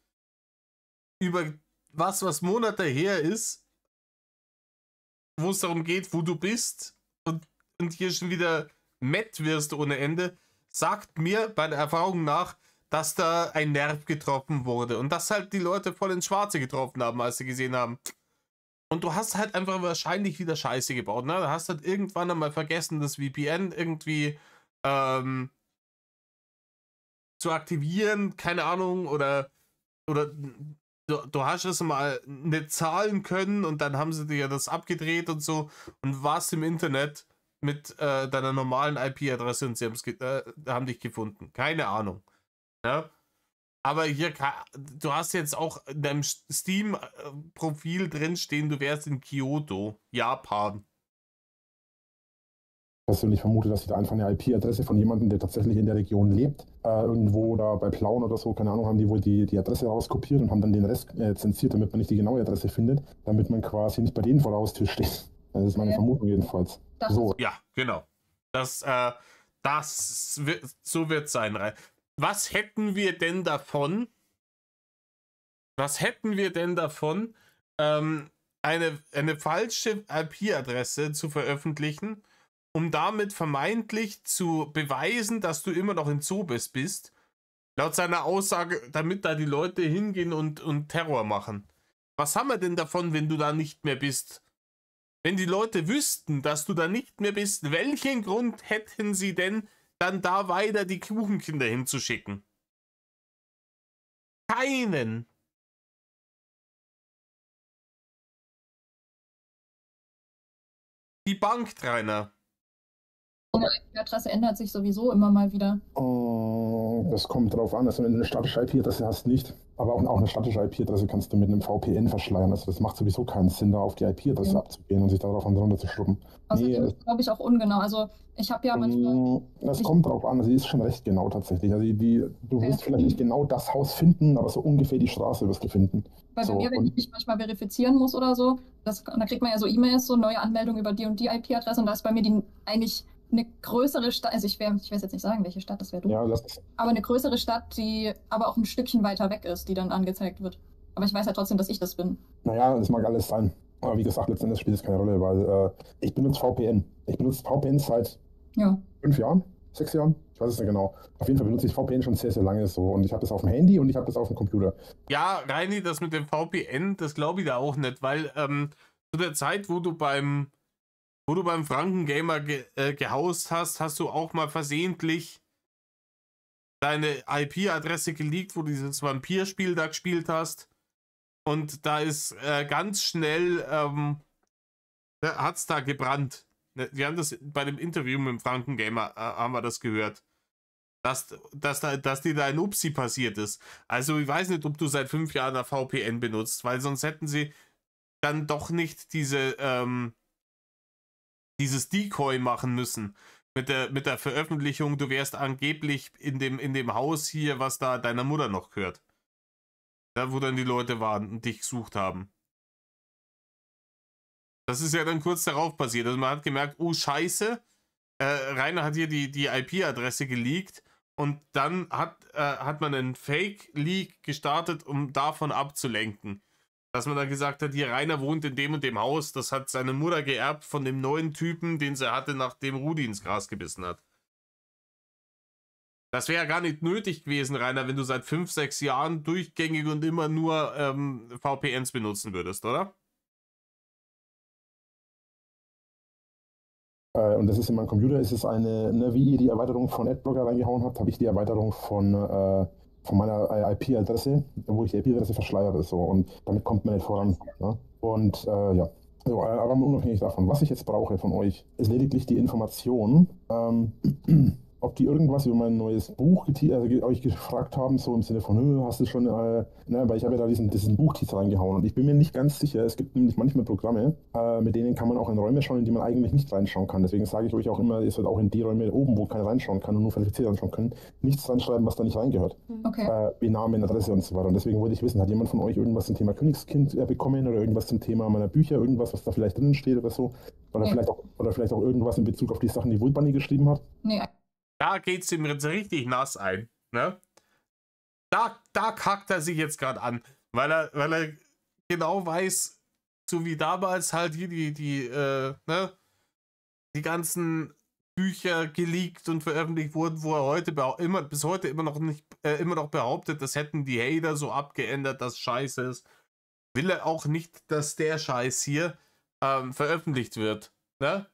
über was Monate her ist, wo es darum geht, wo du bist, und hier schon wieder matt wirst ohne Ende, sagt mir bei der Erfahrung nach, dass da ein Nerv getroffen wurde und dass halt die Leute voll ins Schwarze getroffen haben, als sie gesehen haben. Und du hast halt einfach wahrscheinlich wieder Scheiße gebaut, ne? Du hast halt irgendwann einmal vergessen, das VPN irgendwie zu aktivieren, keine Ahnung, oder du hast es mal nicht zahlen können und dann haben sie dir das abgedreht und so und warst im Internet mit deiner normalen IP-Adresse und sie haben dich gefunden. Keine Ahnung. Ja? Aber hier, du hast jetzt auch in deinem Steam-Profil drinstehen, du wärst in Kyoto, Japan. Persönlich vermute, dass sie da einfach eine IP-Adresse von jemandem, der tatsächlich in der Region lebt, irgendwo da bei Plauen oder so, keine Ahnung, haben die wohl die Adresse rauskopiert und haben dann den Rest zensiert, damit man nicht die genaue Adresse findet, damit man quasi nicht bei denen vor der Haustür steht. Das ist meine Vermutung jedenfalls. So. Ja, genau. So wird es sein. Was hätten wir denn davon? Eine falsche IP-Adresse zu veröffentlichen, um damit vermeintlich zu beweisen, dass du immer noch in Zobis bist, laut seiner Aussage, damit da die Leute hingehen und Terror machen. Was haben wir denn davon, wenn du da nicht mehr bist? Wenn die Leute wüssten, dass du da nicht mehr bist, welchen Grund hätten sie denn, dann da weiter die Kuchenkinder hinzuschicken? Keinen. Die Bank, Rainer. Die Adresse ändert sich sowieso immer mal wieder. Das kommt drauf an. Also wenn du eine statische IP-Adresse hast, nicht. Aber auch eine statische IP-Adresse kannst du mit einem VPN verschleiern. Also das macht sowieso keinen Sinn, da auf die IP-Adresse abzugehen und sich darauf runterzuschrubben. Außerdem ist, glaube ich, auch ungenau. Also ich habe ja manchmal... Das kommt drauf an. Also die ist schon recht genau tatsächlich. Also du wirst vielleicht nicht genau das Haus finden, aber so ungefähr die Straße wirst du finden. Weil bei mir, wenn ich mich manchmal verifizieren muss oder so, da kriegt man ja so E-Mails, so neue Anmeldung über die und die IP-Adresse und da ist bei mir die eigentlich eine größere Stadt, also ich weiß jetzt nicht sagen, welche Stadt, das wäre du. Ja, aber eine größere Stadt, die aber auch ein Stückchen weiter weg ist, die dann angezeigt wird. Aber ich weiß ja trotzdem, dass ich das bin. Naja, das mag alles sein. Aber wie gesagt, letztendlich spielt es keine Rolle, weil ich benutze VPN. Ich benutze VPN seit 5 Jahren, 6 Jahren, ich weiß es nicht genau. Auf jeden Fall benutze ich VPN schon sehr, sehr lange so. Und ich habe das auf dem Handy und ich habe das auf dem Computer. Ja, Reini, das mit dem VPN, das glaube ich da auch nicht, weil zu der Zeit, wo du beim Frankengamer gehaust hast, hast du auch mal versehentlich deine IP-Adresse geleakt, wo du dieses Vampirspiel da gespielt hast. Und da ist ganz schnell, hat es da gebrannt. Wir haben das bei dem Interview mit dem Frankengamer, haben wir das gehört. Dass dir da ein Upsi passiert ist. Also ich weiß nicht, ob du seit 5 Jahren ein VPN benutzt, weil sonst hätten sie dann doch nicht dieses Decoy machen müssen mit der Veröffentlichung, du wärst angeblich in dem Haus hier, was da deiner Mutter noch gehört. Da, wo dann die Leute waren und dich gesucht haben. Das ist ja dann kurz darauf passiert. Also man hat gemerkt, oh Scheiße, Rainer hat hier die IP-Adresse geleakt und dann hat man einen Fake-Leak gestartet, um davon abzulenken. Dass man dann gesagt hat, hier Rainer wohnt in dem und dem Haus, das hat seine Mutter geerbt von dem neuen Typen, den sie hatte, nachdem Rudi ins Gras gebissen hat. Das wäre ja gar nicht nötig gewesen, Rainer, wenn du seit 5, 6 Jahren durchgängig und immer nur VPNs benutzen würdest, oder? Und das ist in meinem Computer, ist es wie ihr die Erweiterung von Adblocker reingehauen habt, habe ich die Erweiterung von meiner IP-Adresse, wo ich die IP-Adresse verschleiere. So, und damit kommt man nicht voran. Ja? Und ja, so, aber unabhängig davon, was ich jetzt brauche von euch, ist lediglich die Information, ob die irgendwas über mein neues Buch euch gefragt haben, so im Sinne von, hast du schon, weil ich habe ja da diesen Buchtitel reingehauen und ich bin mir nicht ganz sicher, es gibt nämlich manchmal Programme, mit denen kann man auch in Räume schauen, in die man eigentlich nicht reinschauen kann. Deswegen sage ich euch auch immer, ihr sollt auch in die Räume oben, wo keiner reinschauen kann und nur Verifizierte reinschauen können, nichts reinschreiben, was da nicht reingehört. Okay. Wie Name, Adresse und so weiter. Und deswegen wollte ich wissen, hat jemand von euch irgendwas zum Thema Königskind bekommen oder irgendwas zum Thema meiner Bücher, irgendwas, was da vielleicht drinnen steht oder so? Oder vielleicht auch irgendwas in Bezug auf die Sachen, die Wulbani geschrieben hat? Nee. Da geht es ihm jetzt richtig nass ein. Ne? Da kackt er sich jetzt gerade an, weil er genau weiß, so wie damals halt hier die ganzen Bücher geleakt und veröffentlicht wurden, wo er bis heute immer noch behauptet, das hätten die Hater so abgeändert, dass Scheiße ist. Will er auch nicht, dass der Scheiß hier veröffentlicht wird. Ne?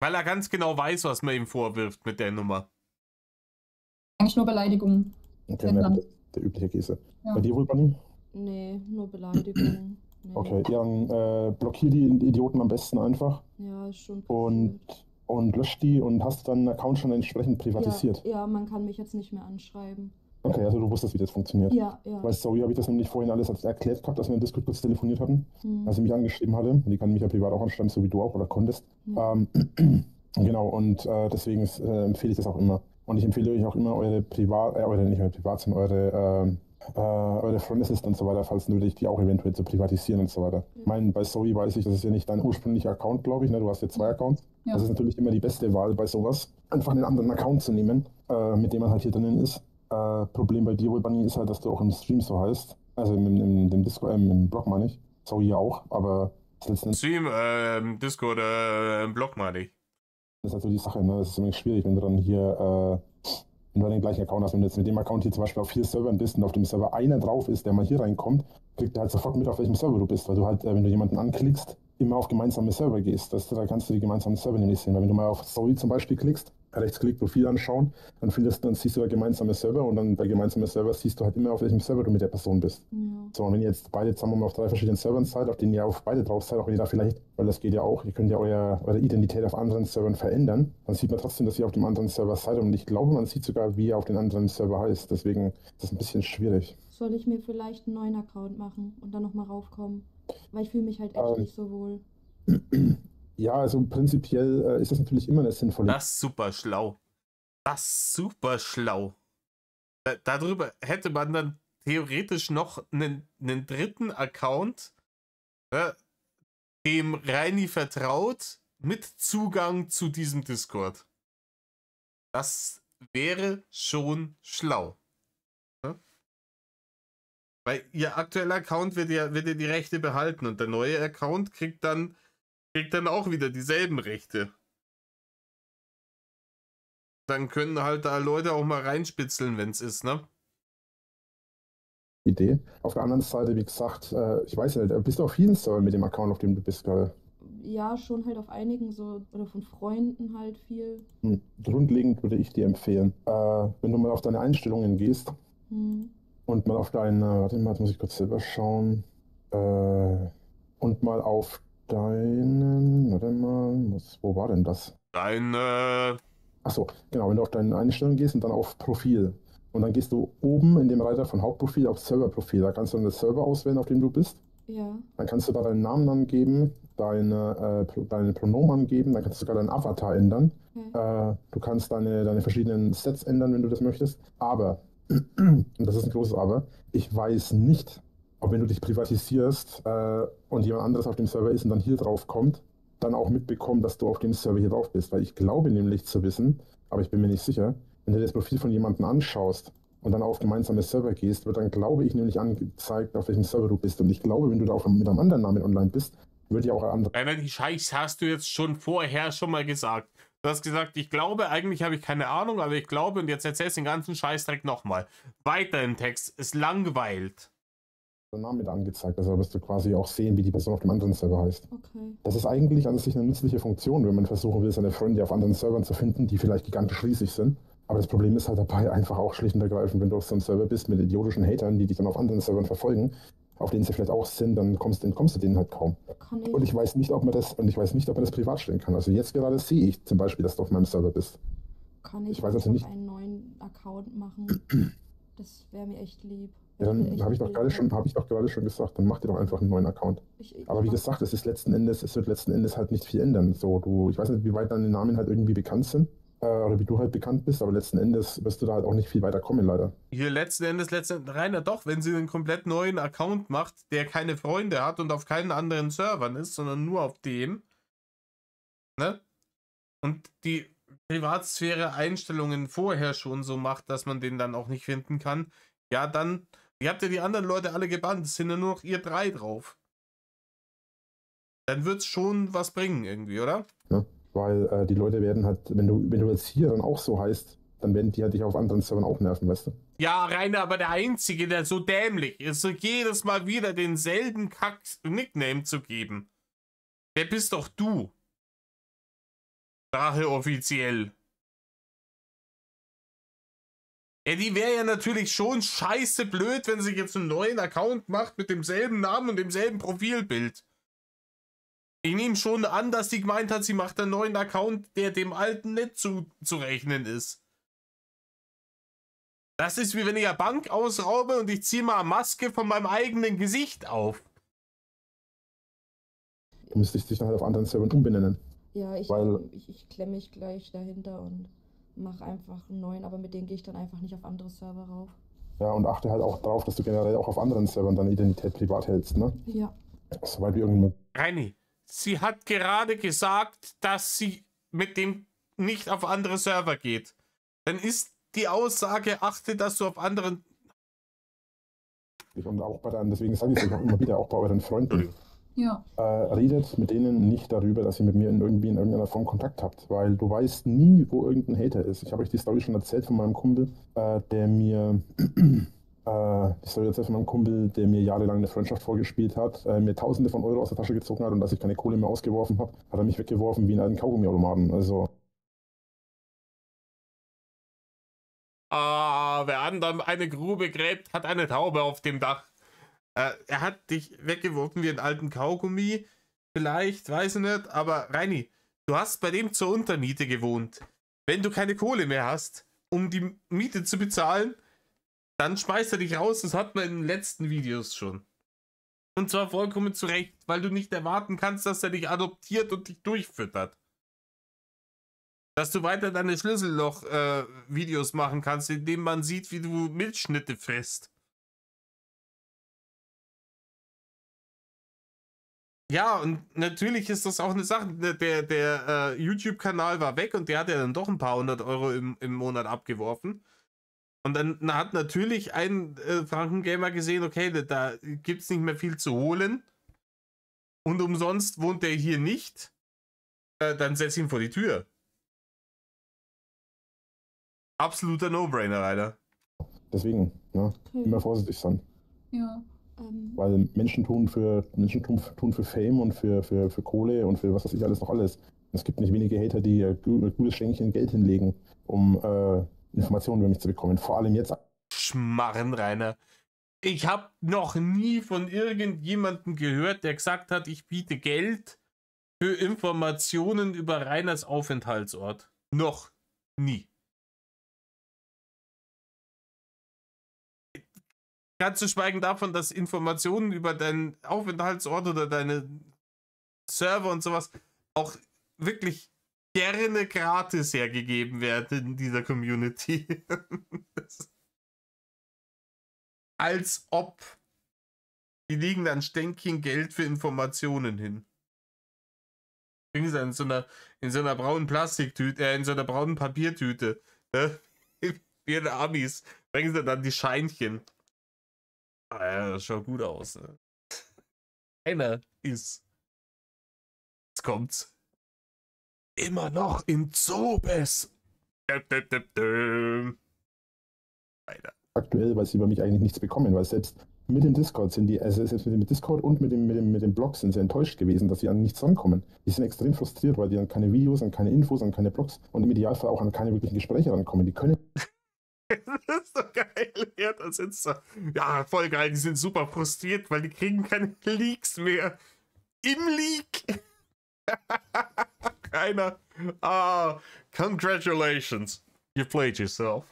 Weil er ganz genau weiß, was man ihm vorwirft mit der Nummer. Eigentlich nur Beleidigungen. Okay, der übliche Käse. Ja. Bei dir wohl, Bunny? Nee, nur Beleidigungen. Nee. Okay, ja, dann blockier die Idioten am besten einfach. Ja, ist schon passiert. Und lösch die und hast dann einen Account schon entsprechend privatisiert. Ja, man kann mich jetzt nicht mehr anschreiben. Okay, also du wusstest, wie das funktioniert. Ja. Weil, sorry, habe ich das nämlich vorhin alles erklärt gehabt, dass wir in Discord kurz telefoniert hatten, als sie mich angeschrieben hatte. Und die kann mich ja privat auch anschreiben, so wie du auch oder konntest. Ja. Genau, und deswegen empfehle ich das auch immer. Und ich empfehle euch auch immer eure eure Freundesliste und so weiter, falls nötig, die auch eventuell zu privatisieren und so weiter. Ich meine, bei Zoe weiß ich, das ist ja nicht dein ursprünglicher Account, glaube ich, ne? Du hast ja 2 Accounts. Ja. Das ist natürlich immer die beste Wahl bei sowas, einfach einen anderen Account zu nehmen, mit dem man halt hier drinnen ist. Problem bei dir wohl, Bunny, ist halt, dass du auch im Stream so heißt. Also im Discord, im Blog meine ich. Zoe ja auch, aber Stream, Discord, im Blog meine ich. Das ist halt so die Sache, ne? Das ist nämlich schwierig, wenn du dann hier wenn du den gleichen Account hast. Wenn du jetzt mit dem Account hier zum Beispiel auf 4 Servern bist und auf dem Server einer drauf ist, der mal hier reinkommt, kriegt er halt sofort mit, auf welchem Server du bist, weil du halt, wenn du jemanden anklickst, immer auf gemeinsame Server gehst. Da kannst du die gemeinsamen Server nämlich sehen. Weil wenn du mal auf Story zum Beispiel klickst, Rechtsklick, Profil anschauen, dann siehst du da gemeinsame Server und dann bei gemeinsamen Server siehst du halt immer, auf welchem Server du mit der Person bist. Ja. So, und wenn ihr jetzt beide, sagen wir mal, auf 3 verschiedenen Servern seid, auf denen ihr auf beide drauf seid, auch wenn ihr da vielleicht, weil das geht ja auch, ihr könnt ja eure Identität auf anderen Servern verändern, dann sieht man trotzdem, dass ihr auf dem anderen Server seid und ich glaube, man sieht sogar, wie ihr auf den anderen Server heißt. Deswegen ist das ein bisschen schwierig. Soll ich mir vielleicht einen neuen Account machen und dann nochmal raufkommen? Weil ich fühle mich halt echt nicht so wohl. Ja, also prinzipiell ist das natürlich immer eine sinnvolle... Das ist super schlau. Das ist super schlau. Darüber hätte man dann theoretisch noch einen dritten Account, dem Reini vertraut, mit Zugang zu diesem Discord. Das wäre schon schlau. Ne? Weil ihr aktueller Account wird ja die Rechte behalten und der neue Account kriegt dann auch wieder dieselben Rechte. Dann können halt da Leute auch mal reinspitzeln, wenn es ist, ne? Idee. Auf der anderen Seite, wie gesagt, ich weiß ja nicht, bist du auf vielen Servern mit dem Account, auf dem du bist gerade? Ja, schon halt auf einigen so, oder von Freunden halt viel. Grundlegend würde ich dir empfehlen, wenn du mal auf deine Einstellungen gehst und mal auf warte mal, jetzt muss ich kurz selber schauen, und mal auf warte mal, wo war denn das? Achso, genau, wenn du auf deine Einstellungen gehst und dann auf Profil. Und dann gehst du oben in dem Reiter von Hauptprofil auf Serverprofil. Da kannst du dann das Server auswählen, auf dem du bist. Ja. Dann kannst du da deinen Namen angeben, deine Pronomen angeben, dann kannst du sogar deinen Avatar ändern. Okay. Du kannst deine verschiedenen Sets ändern, wenn du das möchtest. Aber, und das ist ein großes Aber, ich weiß nicht, ob wenn du dich privatisierst und jemand anderes auf dem Server ist und dann hier drauf kommt, dann auch mitbekommt, dass du auf dem Server hier drauf bist. Weil ich glaube nämlich zu wissen, aber ich bin mir nicht sicher, wenn du das Profil von jemandem anschaust und dann auf gemeinsame Server gehst, wird dann, glaube ich, nämlich angezeigt, auf welchem Server du bist. Und ich glaube, wenn du da auch mit einem anderen Namen online bist, wird ja auch ein anderer... Rainer, die Scheiß hast du jetzt schon vorher schon mal gesagt. Du hast gesagt, ich glaube, eigentlich habe ich keine Ahnung, aber ich glaube, und jetzt erzählst du den ganzen Scheißdreck nochmal. Weiter im Text, es langweilt. Namen mit angezeigt, also wirst du quasi auch sehen, wie die Person auf dem anderen Server heißt. Okay. Das ist eigentlich an sich eine nützliche Funktion, wenn man versuchen will, seine Freunde auf anderen Servern zu finden, die vielleicht gigantisch riesig sind. Aber das Problem ist halt dabei einfach auch schlicht und ergreifend, wenn du auf so einem Server bist mit idiotischen Hatern, die dich dann auf anderen Servern verfolgen, auf denen sie vielleicht auch sind, dann kommst du denen halt kaum. Und ich weiß nicht, ob man das privat stellen kann. Also jetzt gerade sehe ich zum Beispiel, dass du auf meinem Server bist. Kann ich weiß also nicht einen neuen Account machen? Das wäre mir echt lieb. Ja, dann habe ich doch gerade schon gesagt, dann mach dir doch einfach einen neuen Account. Aber wie gesagt, es wird letzten Endes halt nicht viel ändern. So, ich weiß nicht, wie weit deine Namen halt irgendwie bekannt sind. Oder wie du halt bekannt bist, aber letzten Endes wirst du da halt auch nicht viel weiter kommen, leider. Hier letzten Endes, Rainer, doch, wenn sie einen komplett neuen Account macht, der keine Freunde hat und auf keinen anderen Servern ist, sondern nur auf dem, ne? Und die Privatsphäre-Einstellungen vorher schon so macht, dass man den dann auch nicht finden kann, ja, dann, ihr habt ja die anderen Leute alle gebannt, es sind ja nur noch ihr 3 drauf. Dann wird's schon was bringen irgendwie, oder? Ja. Weil die Leute werden halt, wenn du jetzt hier dann auch so heißt, dann werden die halt dich auf anderen Servern auch nerven, weißt du? Ja, Rainer, aber der Einzige, der so dämlich ist, so jedes Mal wieder denselben Kack-Nickname zu geben, der bist doch du. Drache offiziell. Ja, die wäre ja natürlich schon scheiße blöd, wenn sie jetzt einen neuen Account macht mit demselben Namen und demselben Profilbild. Ich nehme schon an, dass sie gemeint hat, sie macht einen neuen Account, der dem alten nicht zurechnen ist. Das ist wie wenn ich eine Bank ausraube und ich ziehe mal eine Maske von meinem eigenen Gesicht auf. Du müsstest dich dann halt auf anderen Servern umbenennen. Ja, ich klemme mich gleich dahinter und mache einfach einen neuen, aber mit denen gehe ich dann einfach nicht auf andere Server rauf. Ja, und achte halt auch darauf, dass du generell auch auf anderen Servern deine Identität privat hältst, ne? Ja. Soweit wie irgendwann. Reini, sie hat gerade gesagt, dass sie mit dem nicht auf andere Server geht. Dann ist die Aussage, achte, dass du auf anderen... Und auch deswegen sage ich es auch immer wieder, auch bei euren Freunden. Ja. Redet mit denen nicht darüber, dass ihr mit mir irgendwie in irgendeiner Form Kontakt habt, weil du weißt nie, wo irgendein Hater ist. Ich habe euch die Story schon erzählt von meinem Kumpel, der mir der mir jahrelang eine Freundschaft vorgespielt hat, mir Tausende von Euro aus der Tasche gezogen hat und dass ich keine Kohle mehr ausgeworfen habe, hat er mich weggeworfen wie in einen Kaugummiautomaten. Also wer anderen eine Grube gräbt, hat eine Taube auf dem Dach. Er hat dich weggeworfen wie einen alten Kaugummi. Vielleicht, weiß ich nicht. Aber Reini, du hast bei dem zur Untermiete gewohnt. Wenn du keine Kohle mehr hast, um die Miete zu bezahlen, dann schmeißt er dich raus. Das hat man in den letzten Videos schon. Und zwar vollkommen zu Recht, weil du nicht erwarten kannst, dass er dich adoptiert und dich durchfüttert. Dass du weiter deine Schlüsselloch-Videos machen kannst, indem man sieht, wie du Milchschnitte frisst. Ja, und natürlich ist das auch eine Sache. Der YouTube-Kanal war weg und der hat ja dann doch ein paar 100 € im Monat abgeworfen. Und dann hat natürlich ein Frankengamer gesehen, okay, da gibt es nicht mehr viel zu holen. Und umsonst wohnt der hier nicht. Dann setz ihn vor die Tür. Absoluter No-Brainer, Alter. deswegen, ja, immer vorsichtig sein. Ja. Weil Menschen tun für Fame und für Kohle und für was weiß ich alles noch alles. Es gibt nicht wenige Hater, die ein gutes Schenkchen Geld hinlegen, um Informationen über mich zu bekommen. Vor allem jetzt. Schmarren, Rainer. Ich habe noch nie von irgendjemandem gehört, der gesagt hat, ich biete Geld für Informationen über Rainers Aufenthaltsort. Noch nie. Ganz zu schweigen davon, dass Informationen über deinen Aufenthaltsort oder deine Server und sowas auch wirklich gerne gratis hergegeben werden in dieser Community. Als ob. Die liegen dann Stänkchen Geld für Informationen hin. In so einer braunen Plastiktüte, in so einer braunen Papiertüte. Wie in Amis. Bringen sie dann die Scheinchen. Ah ja, das schaut gut aus. Ne? Einer ist. Jetzt kommt's. Immer noch in Zobes. Weiter. Aktuell, weil sie über mich eigentlich nichts bekommen, weil selbst mit dem Discord sind die, also selbst mit dem Discord und mit dem Blog sind sie enttäuscht gewesen, dass sie an nichts rankommen. Die sind extrem frustriert, weil die an keine Videos, an keine Infos, an keine Blogs und im Idealfall auch an keine wirklichen Gespräche rankommen. Die können. Das ist so geil. Ja, da sind so. Ja, voll geil. Die sind super frustriert, weil die kriegen keine Leaks mehr. Im Leak. Keiner. Ah, congratulations. You played yourself.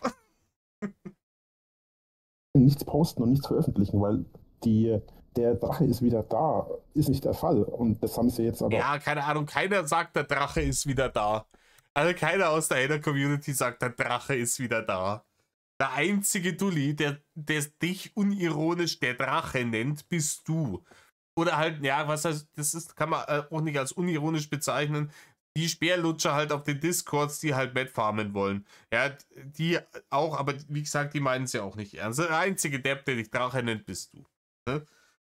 Nichts posten und nichts veröffentlichen, weil der Drache ist wieder da, ist nicht der Fall. Und das haben sie jetzt aber. Ja, keine Ahnung, keiner sagt, der Drache ist wieder da. Also keiner aus der Hater-Community sagt, der Drache ist wieder da. Der einzige Dulli, der dich unironisch der Drache nennt, bist du. Oder halt, ja, was heißt, kann man auch nicht als unironisch bezeichnen. Die Speerlutscher halt auf den Discords, die halt Mad farmen wollen. Ja, die auch, aber wie gesagt, die meinen es ja auch nicht ernst. Der einzige Depp, der dich Drache nennt, bist du. Ne?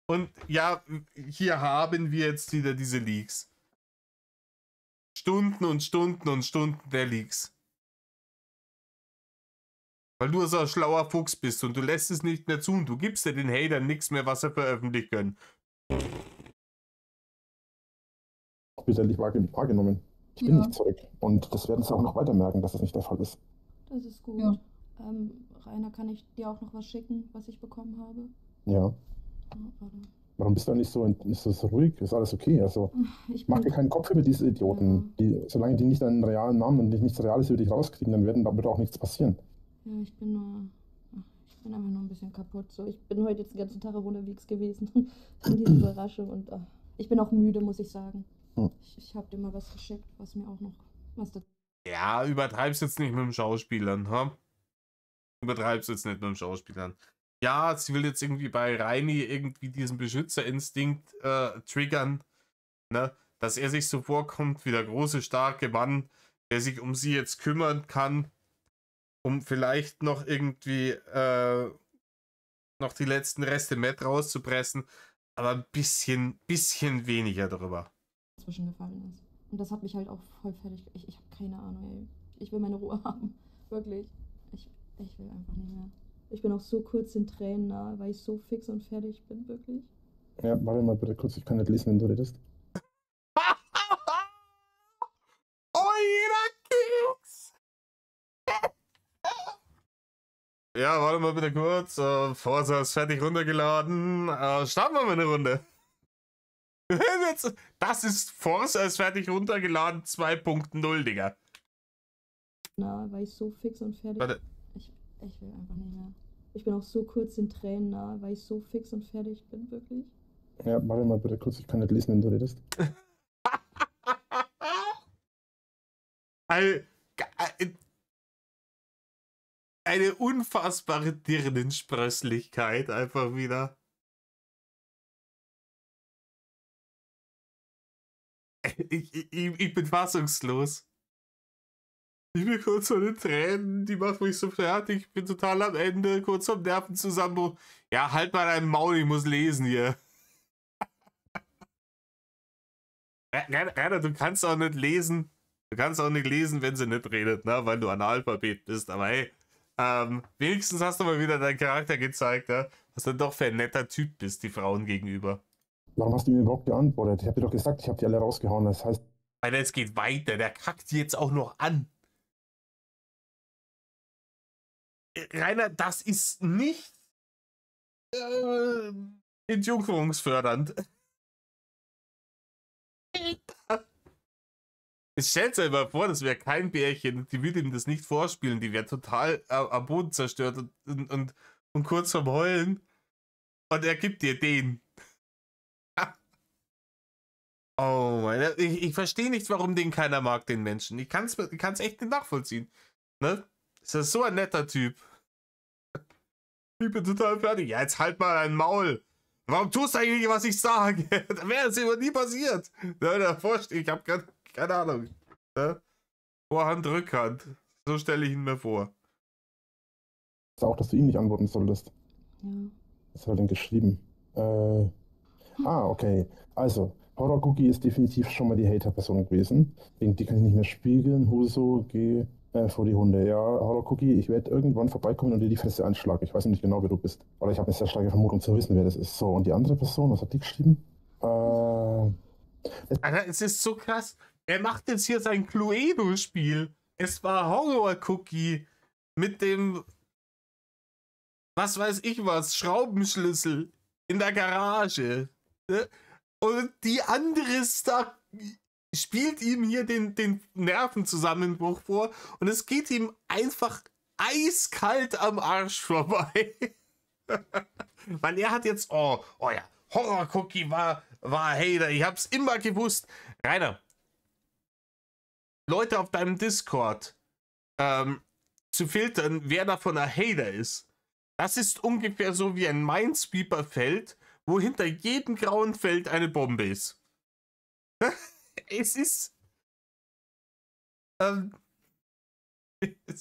Und ja, hier haben wir jetzt wieder diese Leaks. Stunden und Stunden und Stunden der Leaks. Weil du so ein schlauer Fuchs bist und du lässt es nicht mehr zu und du gibst ja den Hatern nichts mehr, was sie veröffentlichen können. Bitterlich wahrgenommen. Ich bin nicht zurück. Und das werden sie auch noch weiter merken, dass das nicht der Fall ist. Das ist gut. Ja. Rainer, kann ich dir auch noch was schicken, was ich bekommen habe? Ja. Warte. Warum bist du nicht so ruhig? Ist alles okay? Also, mach dir keinen Kopf über diese Idioten. Ja. Solange die nicht einen realen Namen und nichts Reales über dich rauskriegen, dann wird auch nichts passieren. Ja, ich bin einfach nur ein bisschen kaputt. So, ich bin heute jetzt den ganzen Tag unterwegs gewesen. In dieser Überraschung. Und ich bin auch müde, muss ich sagen. Ich habe dir mal was geschickt, was mir auch noch was dazu. Ja, übertreib's jetzt nicht mit dem Schauspielern, ha? Übertreib's jetzt nicht mit dem Schauspielern. Ja, sie will jetzt irgendwie bei Reini irgendwie diesen Beschützerinstinkt triggern, ne? Dass er sich so vorkommt wie der große, starke Mann, der sich um sie jetzt kümmern kann, um vielleicht noch irgendwie noch die letzten Reste Matt rauszupressen. aber ein bisschen weniger drüber. Zwischengefallen ist. Und das hat mich halt auch voll fertig. Ich habe keine Ahnung, ey. Ich will meine Ruhe haben. Wirklich. Ich will einfach nicht mehr. Ich bin auch so kurz den Tränen nahe, weil ich so fix und fertig bin, wirklich. Ja, warte mal bitte kurz, ich kann nicht lesen, wenn du redest. Oh, jeder Keks! Ja, warte mal bitte kurz. Forza ist fertig runtergeladen. Starten wir mal eine Runde. Das ist Forza ist fertig runtergeladen 2.0, Digga. Na, weil ich so fix und fertig Warte. Ich will einfach nicht mehr. Ich bin auch so kurz den Tränen nahe, weil ich so fix und fertig bin, wirklich. Ja, warte mal bitte kurz, ich kann nicht lesen, wenn du redest. Eine unfassbare Dirnensprösslichkeit einfach wieder. Ich bin fassungslos. Ich bin kurz vor den Tränen, die macht mich so fertig. Ich bin total am Ende, kurz vom Nervenzusammenbruch. Ja, halt mal dein Maul, ich muss lesen hier. Rainer, du kannst auch nicht lesen. Du kannst auch nicht lesen, wenn sie nicht redet, ne? Weil du Analphabet bist. Aber hey, wenigstens hast du mal wieder deinen Charakter gezeigt, ne? Was du doch für ein netter Typ bist, die Frauen gegenüber. Warum hast du mir überhaupt geantwortet? Ich habe dir doch gesagt, ich habe die alle rausgehauen. Das heißt, Alter, es geht weiter. Der kackt jetzt auch noch an. Rainer, das ist nicht entjungferungsfördernd. Es stellt sich mal vor, das wäre kein Bärchen. Die würde ihm das nicht vorspielen. Die wäre total am Boden zerstört und kurz vorm Heulen. Und er gibt dir den. Oh mein, ich verstehe nicht, warum den keiner mag, den Menschen. Ich kann es echt nicht nachvollziehen. Ne? Ist das so ein netter Typ? Ich bin total fertig. Ja, jetzt halt mal dein Maul. Warum tust du eigentlich, was ich sage? Da wäre es immer nie passiert. Ich habe keine Ahnung. Ne? Vorhand, Rückhand. So stelle ich ihn mir vor. auch, dass du ihm nicht antworten solltest. Ja. Was hat er denn geschrieben? Okay. Also, Horror Cookie ist definitiv schon mal die Hater-Person gewesen. Wegen die kann ich nicht mehr spiegeln. Huso, geh vor die Hunde. Ja, Horror Cookie, ich werde irgendwann vorbeikommen und dir die Fresse einschlagen. Ich weiß nicht genau, wer du bist. Oder ich habe eine sehr starke Vermutung zu wissen, wer das ist. So, und die andere Person, was hat die geschrieben? Alter, es ist so krass. Er macht jetzt hier sein Cluedo-Spiel. Es war Horror Cookie mit dem, was weiß ich was, Schraubenschlüssel in der Garage. Und die andere spielt ihm hier den Nervenzusammenbruch vor und es geht ihm einfach eiskalt am Arsch vorbei. Weil er hat jetzt, oh ja, Horror Cookie war Hater, ich hab's immer gewusst. Rainer, Leute auf deinem Discord zu filtern, wer davon ein Hater ist, das ist ungefähr so wie ein Minesweeper-Feld, wo hinter jedem grauen Feld eine Bombe ist. Es ist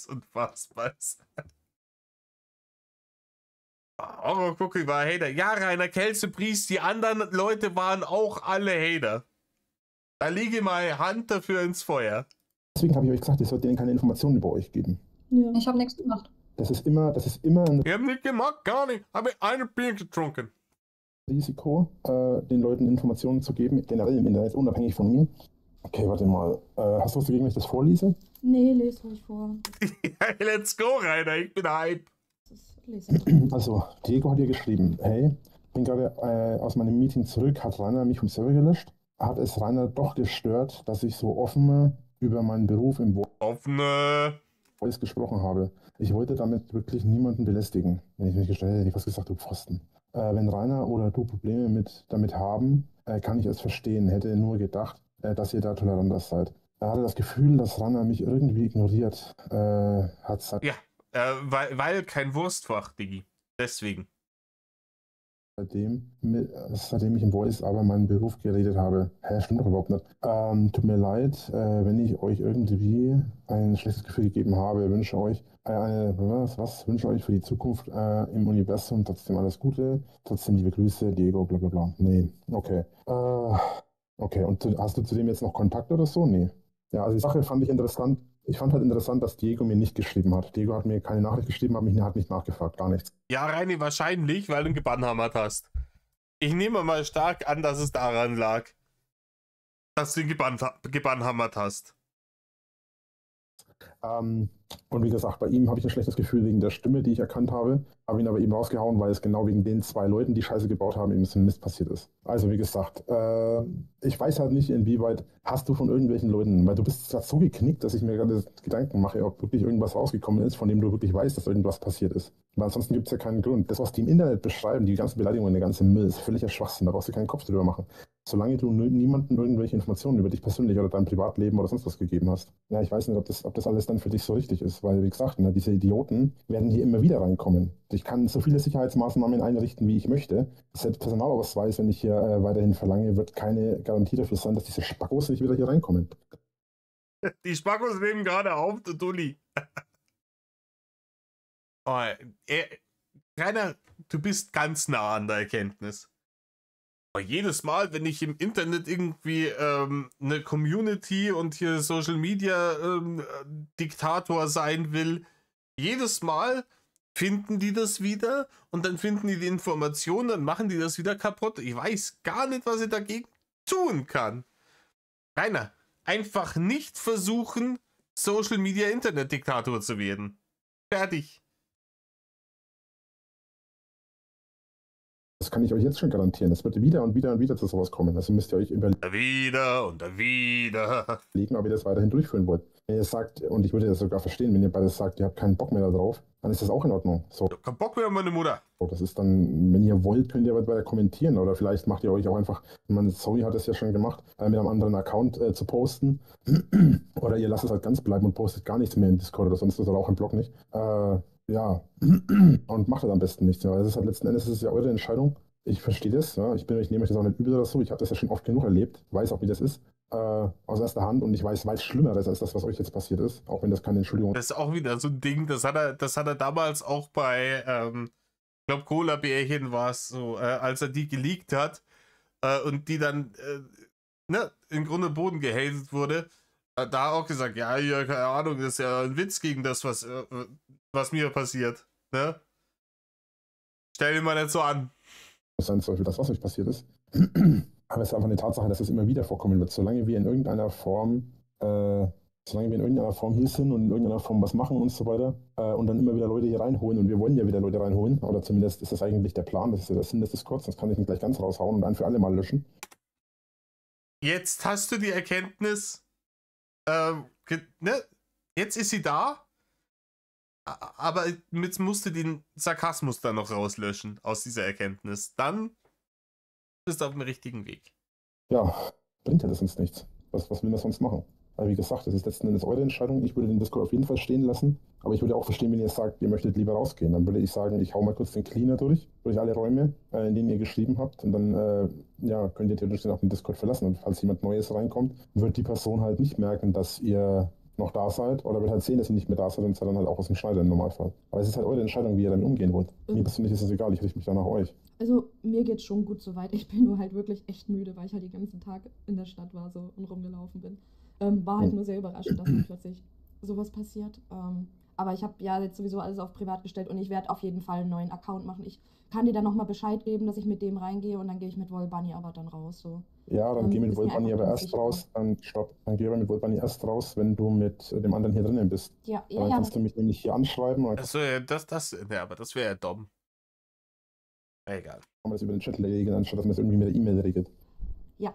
unfassbar. Horror Cookie war Hater. Ja, Rainer Kelsepriest, die anderen Leute waren auch alle Hater. Da liege meine Hand dafür ins Feuer. Deswegen habe ich euch gesagt, ich sollte denen keine Informationen über euch geben. Ja. Ich habe nichts gemacht. Das ist immer ein Wir haben nicht gemacht, gar nicht. Habe eine Bier getrunken. Risiko, den Leuten Informationen zu geben, generell im Internet, unabhängig von mir. Okay, warte mal. Hast du was dagegen, wenn ich das vorlese? Nee, lese ruhig vor. Ja, let's go, Rainer. Ich bin hype. Also, Diego hat ihr geschrieben, hey, bin gerade aus meinem Meeting zurück, hat Rainer mich vom Server gelöscht. Hat es Rainer doch gestört, dass ich so offen über meinen Beruf im Voice gesprochen habe. Ich wollte damit wirklich niemanden belästigen. Wenn ich mich gestellt hätte, hätte ich was gesagt, du Pfosten. Wenn Rainer oder du Probleme damit haben, kann ich es verstehen. Hätte nur gedacht, dass ihr da toleranter seid. Er hatte das Gefühl, dass Rainer mich irgendwie ignoriert hat. Ja, weil kein Wurstfach, Diggi. Deswegen. seitdem ich im Voice aber meinen Beruf geredet habe. Stimmt doch überhaupt nicht. Tut mir leid, wenn ich euch irgendwie ein schlechtes Gefühl gegeben habe. Wünsche euch wünsche euch für die Zukunft im Universum trotzdem alles Gute. Trotzdem liebe Grüße, Diego, bla bla bla. Nee, okay. Okay, und hast du zu dem jetzt noch Kontakt oder so? Nee. Ja, also die Sache fand ich interessant. Ich fand halt interessant, dass Diego mir nicht geschrieben hat. Diego hat mir keine Nachricht geschrieben, hat nicht nachgefragt, gar nichts. Ja, Reini, wahrscheinlich, weil du ihn gebannhammert hast. Ich nehme mal stark an, dass es daran lag, dass du ihn gebannhammert hast. Und wie gesagt, bei ihm habe ich ein schlechtes Gefühl wegen der Stimme, die ich erkannt habe. Habe ihn aber eben rausgehauen, weil es genau wegen den 2 Leuten, die Scheiße gebaut haben, eben so ein Mist passiert ist. Also wie gesagt, ich weiß halt nicht, inwieweit hast du von irgendwelchen Leuten, weil du bist gerade so geknickt, dass ich mir gerade Gedanken mache, ob wirklich irgendwas rausgekommen ist, von dem du wirklich weißt, dass irgendwas passiert ist. Weil ansonsten gibt es ja keinen Grund. Das, was die im Internet beschreiben, die ganzen Beleidigungen, der ganze Müll, ist völliger Schwachsinn. Da brauchst du keinen Kopf drüber machen. Solange du niemandem irgendwelche Informationen über dich persönlich oder dein Privatleben oder sonst was gegeben hast. Ja, ich weiß nicht, ob das alles dann für dich so richtig ist, weil, wie gesagt, ne, diese Idioten werden hier immer wieder reinkommen. Ich kann so viele Sicherheitsmaßnahmen einrichten, wie ich möchte. Selbst Personalausweis, wenn ich hier weiterhin verlange, wird keine Garantie dafür sein, dass diese Spackos nicht wieder hier reinkommen. Die Spackos nehmen gerade auf, du Dulli. Oh, Rainer, du bist ganz nah an der Erkenntnis. Aber jedes Mal, wenn ich im Internet irgendwie eine Community und hier Social Media Diktator sein will, jedes Mal finden die das wieder und dann finden die Informationen, dann machen die das wieder kaputt. Ich weiß gar nicht, was ich dagegen tun kann. Rainer, einfach nicht versuchen, Social Media Internet Diktator zu werden. Fertig. Das kann ich euch jetzt schon garantieren. Es wird wieder und wieder und wieder zu sowas kommen. Also müsst ihr euch überlegen, Wieder und wieder. ob ihr das weiterhin durchführen wollt. Wenn ihr sagt, und ich würde das sogar verstehen, wenn ihr beides sagt, ihr habt keinen Bock mehr darauf, dann ist das auch in Ordnung. So, Ich hab keinen Bock mehr an meine Mutter. das ist dann, wenn ihr wollt, könnt ihr weiter kommentieren. Oder vielleicht macht ihr euch auch einfach, Zoe hat es ja schon gemacht, mit einem anderen Account zu posten. Oder ihr lasst es halt ganz bleiben und postet gar nichts mehr im Discord oder sonst was oder auch im Blog nicht. Ja, und macht halt am besten nichts. Ja. Es ist halt letzten Endes ist es ja eure Entscheidung. Ich verstehe das. Ja. Ich nehme euch das auch nicht übel oder so. Ich habe das ja schon oft genug erlebt. Weiß auch, wie das ist. Aus erster Hand. Und ich weiß weit Schlimmeres als das, was euch jetzt passiert ist. Auch wenn das keine Entschuldigung ist. Das ist auch wieder so ein Ding. Das hat er damals auch bei, ich glaube, Cola-Bärchen war es so, als er die geleakt hat und die dann im Grunde Boden gehatet wurde. Da auch gesagt, ja, keine Ahnung, das ist ja ein Witz gegen das, was mir passiert. Ne? Stell dir mal nicht so an. Sein soll für das, was euch passiert ist. Aber es ist einfach eine Tatsache, dass es immer wieder vorkommen wird. Solange wir in irgendeiner Form hier sind und in irgendeiner Form was machen und so weiter und dann immer wieder Leute hier reinholen und wir wollen ja wieder Leute reinholen, oder zumindest ist das eigentlich der Plan, das ist ja der Sinn des Discords, sonst kann ich ihn gleich ganz raushauen und ein für alle Mal löschen. Jetzt hast du die Erkenntnis, jetzt ist sie da, aber jetzt musst du den Sarkasmus dann noch rauslöschen aus dieser Erkenntnis. Dann bist du auf dem richtigen Weg. Ja, bringt ja das sonst nichts. Was will man sonst machen? Weil wie gesagt, das ist letzten Endes eure Entscheidung. Ich würde den Discord auf jeden Fall stehen lassen, aber ich würde auch verstehen, wenn ihr sagt, ihr möchtet lieber rausgehen. Dann würde ich sagen, ich hau mal kurz den Cleaner durch alle Räume, in denen ihr geschrieben habt und dann könnt ihr theoretisch auch den Discord verlassen und falls jemand Neues reinkommt, wird die Person halt nicht merken, dass ihr noch da seid oder wird halt sehen, dass ihr nicht mehr da seid und seid dann halt auch aus dem Schneider im Normalfall. Aber es ist halt eure Entscheidung, wie ihr damit umgehen wollt. Mir persönlich ist es egal, ich richte mich dann nach euch. Also mir geht's schon gut soweit. Ich bin nur halt wirklich echt müde, weil ich halt den ganzen Tag in der Stadt war so und rumgelaufen bin. War halt nur sehr überraschend, dass dann plötzlich sowas passiert. Aber ich habe ja jetzt sowieso alles auf privat gestellt und ich werde auf jeden Fall einen neuen Account machen. Ich kann dir dann nochmal Bescheid geben, dass ich mit dem reingehe und dann gehe ich mit Wollbunny aber dann raus. So. Ja, dann geh mit Wollbunny aber erst raus. Dann geh aber mit Wollbunny erst raus, wenn du mit dem anderen hier drinnen bist. Ja, dann kannst du mich nämlich hier anschreiben. Und aber das wäre ja dumm. Egal. Kann man das über den Chat regeln, anstatt dass man das irgendwie mit der E-Mail regelt. Ja,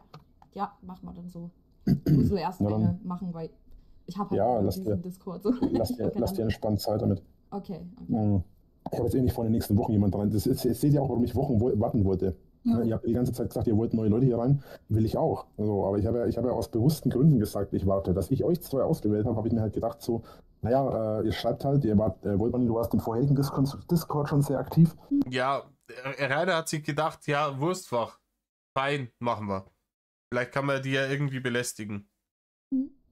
machen wir dann so. Ich muss so erst eine machen, weil ich habe halt diesen Discord. So. Lass dir entspannt Zeit damit. Okay. Ich habe jetzt nicht vor den nächsten Wochen jemand rein. Jetzt seht ihr auch, warum ich Wochen warten wollte. Ja. Ihr habt die ganze Zeit gesagt, ihr wollt neue Leute hier rein. Will ich auch. Also, aber ich habe ja aus bewussten Gründen gesagt, ich warte. Dass ich euch 2 ausgewählt habe, habe ich mir halt gedacht so, naja, ihr schreibt halt, ihr wart, Wollbunny, du warst im vorherigen Discord schon sehr aktiv. Ja, Rainer hat sich gedacht, ja, Wurstfach. Fein, machen wir. Vielleicht kann man die ja irgendwie belästigen.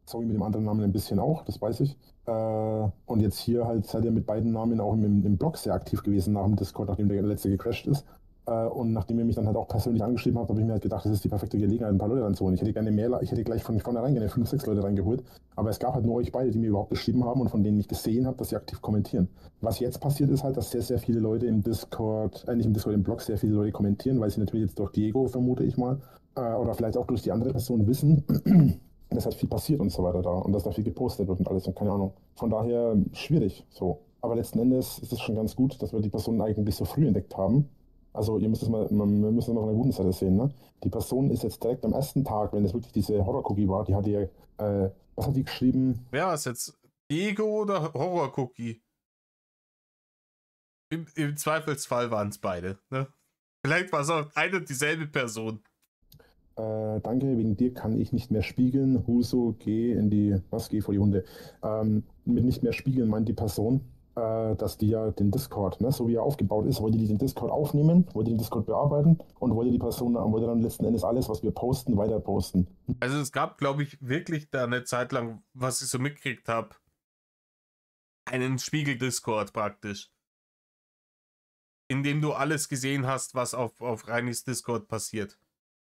Sorry, mit dem anderen Namen ein bisschen auch, das weiß ich. Und jetzt hier halt seid ihr mit beiden Namen auch im Blog sehr aktiv gewesen nach dem Discord, nachdem der letzte gecrashed ist. Und nachdem ihr mich dann halt auch persönlich angeschrieben habt, habe ich mir halt gedacht, das ist die perfekte Gelegenheit, ein paar Leute reinzuholen. Ich hätte gleich von vornherein gerne 5, 6 Leute reingeholt. Aber es gab halt nur euch beide, die mir überhaupt geschrieben haben und von denen ich gesehen habe, dass sie aktiv kommentieren. Was jetzt passiert ist halt, dass sehr, sehr viele Leute im Discord, nicht im Discord, im Blog sehr viele Leute kommentieren, weil sie natürlich jetzt durch Diego, vermute ich mal, oder vielleicht auch durch die andere Person wissen, dass halt viel passiert und so weiter da und dass da viel gepostet wird und alles und keine Ahnung. Von daher schwierig so. Aber letzten Endes ist es schon ganz gut, dass wir die Personen eigentlich so früh entdeckt haben. Also wir müssen es mal von der guten Seite sehen. Ne? Die Person ist jetzt direkt am ersten Tag, wenn es wirklich diese Horror-Cookie war, die hat ja, was hat die geschrieben? Wer war es jetzt? Diego oder Horror-Cookie? Im Zweifelsfall waren es beide. Ne? Vielleicht war es auch eine und dieselbe Person. Danke, wegen dir kann ich nicht mehr spiegeln. Huso, geh vor die Hunde. Mit nicht mehr spiegeln meint die Person, dass die ja den Discord, ne, so wie er aufgebaut ist, wollte die den Discord aufnehmen, wollte den Discord bearbeiten und wollte dann letzten Endes alles, was wir posten, weiter posten. Also es gab, glaube ich, wirklich da eine Zeit lang, was ich so mitgekriegt habe, einen Spiegel-Discord praktisch. In dem du alles gesehen hast, was auf Reinis Discord passiert.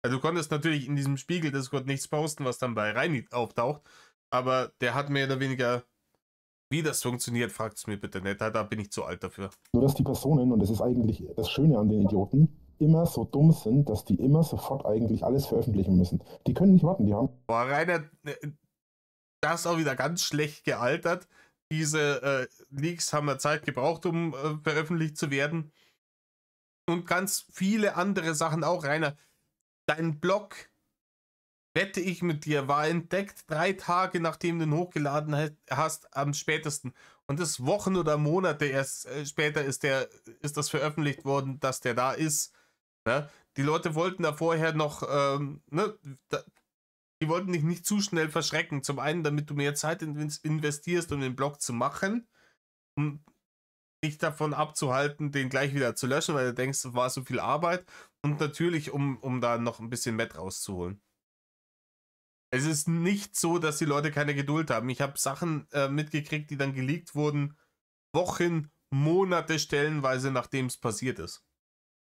Also du konntest natürlich in diesem Spiegel-Discord nichts posten, was dann bei Reini auftaucht, aber der hat mehr oder weniger, wie das funktioniert, fragt es mir bitte nicht, da bin ich zu alt dafür. Nur dass die Personen, und das ist eigentlich das Schöne an den Idioten, immer so dumm sind, dass die immer sofort eigentlich alles veröffentlichen müssen. Die können nicht warten, die haben... Boah, Rainer, das ist auch wieder ganz schlecht gealtert. Diese Leaks haben ja Zeit gebraucht, um veröffentlicht zu werden. Und ganz viele andere Sachen auch, Rainer. Dein Blog, wette ich mit dir, war entdeckt 3 Tage, nachdem du ihn hochgeladen hast, am spätesten. Und das Wochen oder Monate erst später ist das veröffentlicht worden, dass der da ist. Ne? Die Leute wollten da vorher noch, die wollten dich nicht zu schnell verschrecken. Zum einen, damit du mehr Zeit investierst, um den Blog zu machen, um dich davon abzuhalten, den gleich wieder zu löschen, weil du denkst, es war so viel Arbeit. Und natürlich, um da noch ein bisschen Met rauszuholen. Es ist nicht so, dass die Leute keine Geduld haben. Ich habe Sachen mitgekriegt, die dann geleakt wurden, Wochen, Monate stellenweise, nachdem es passiert ist.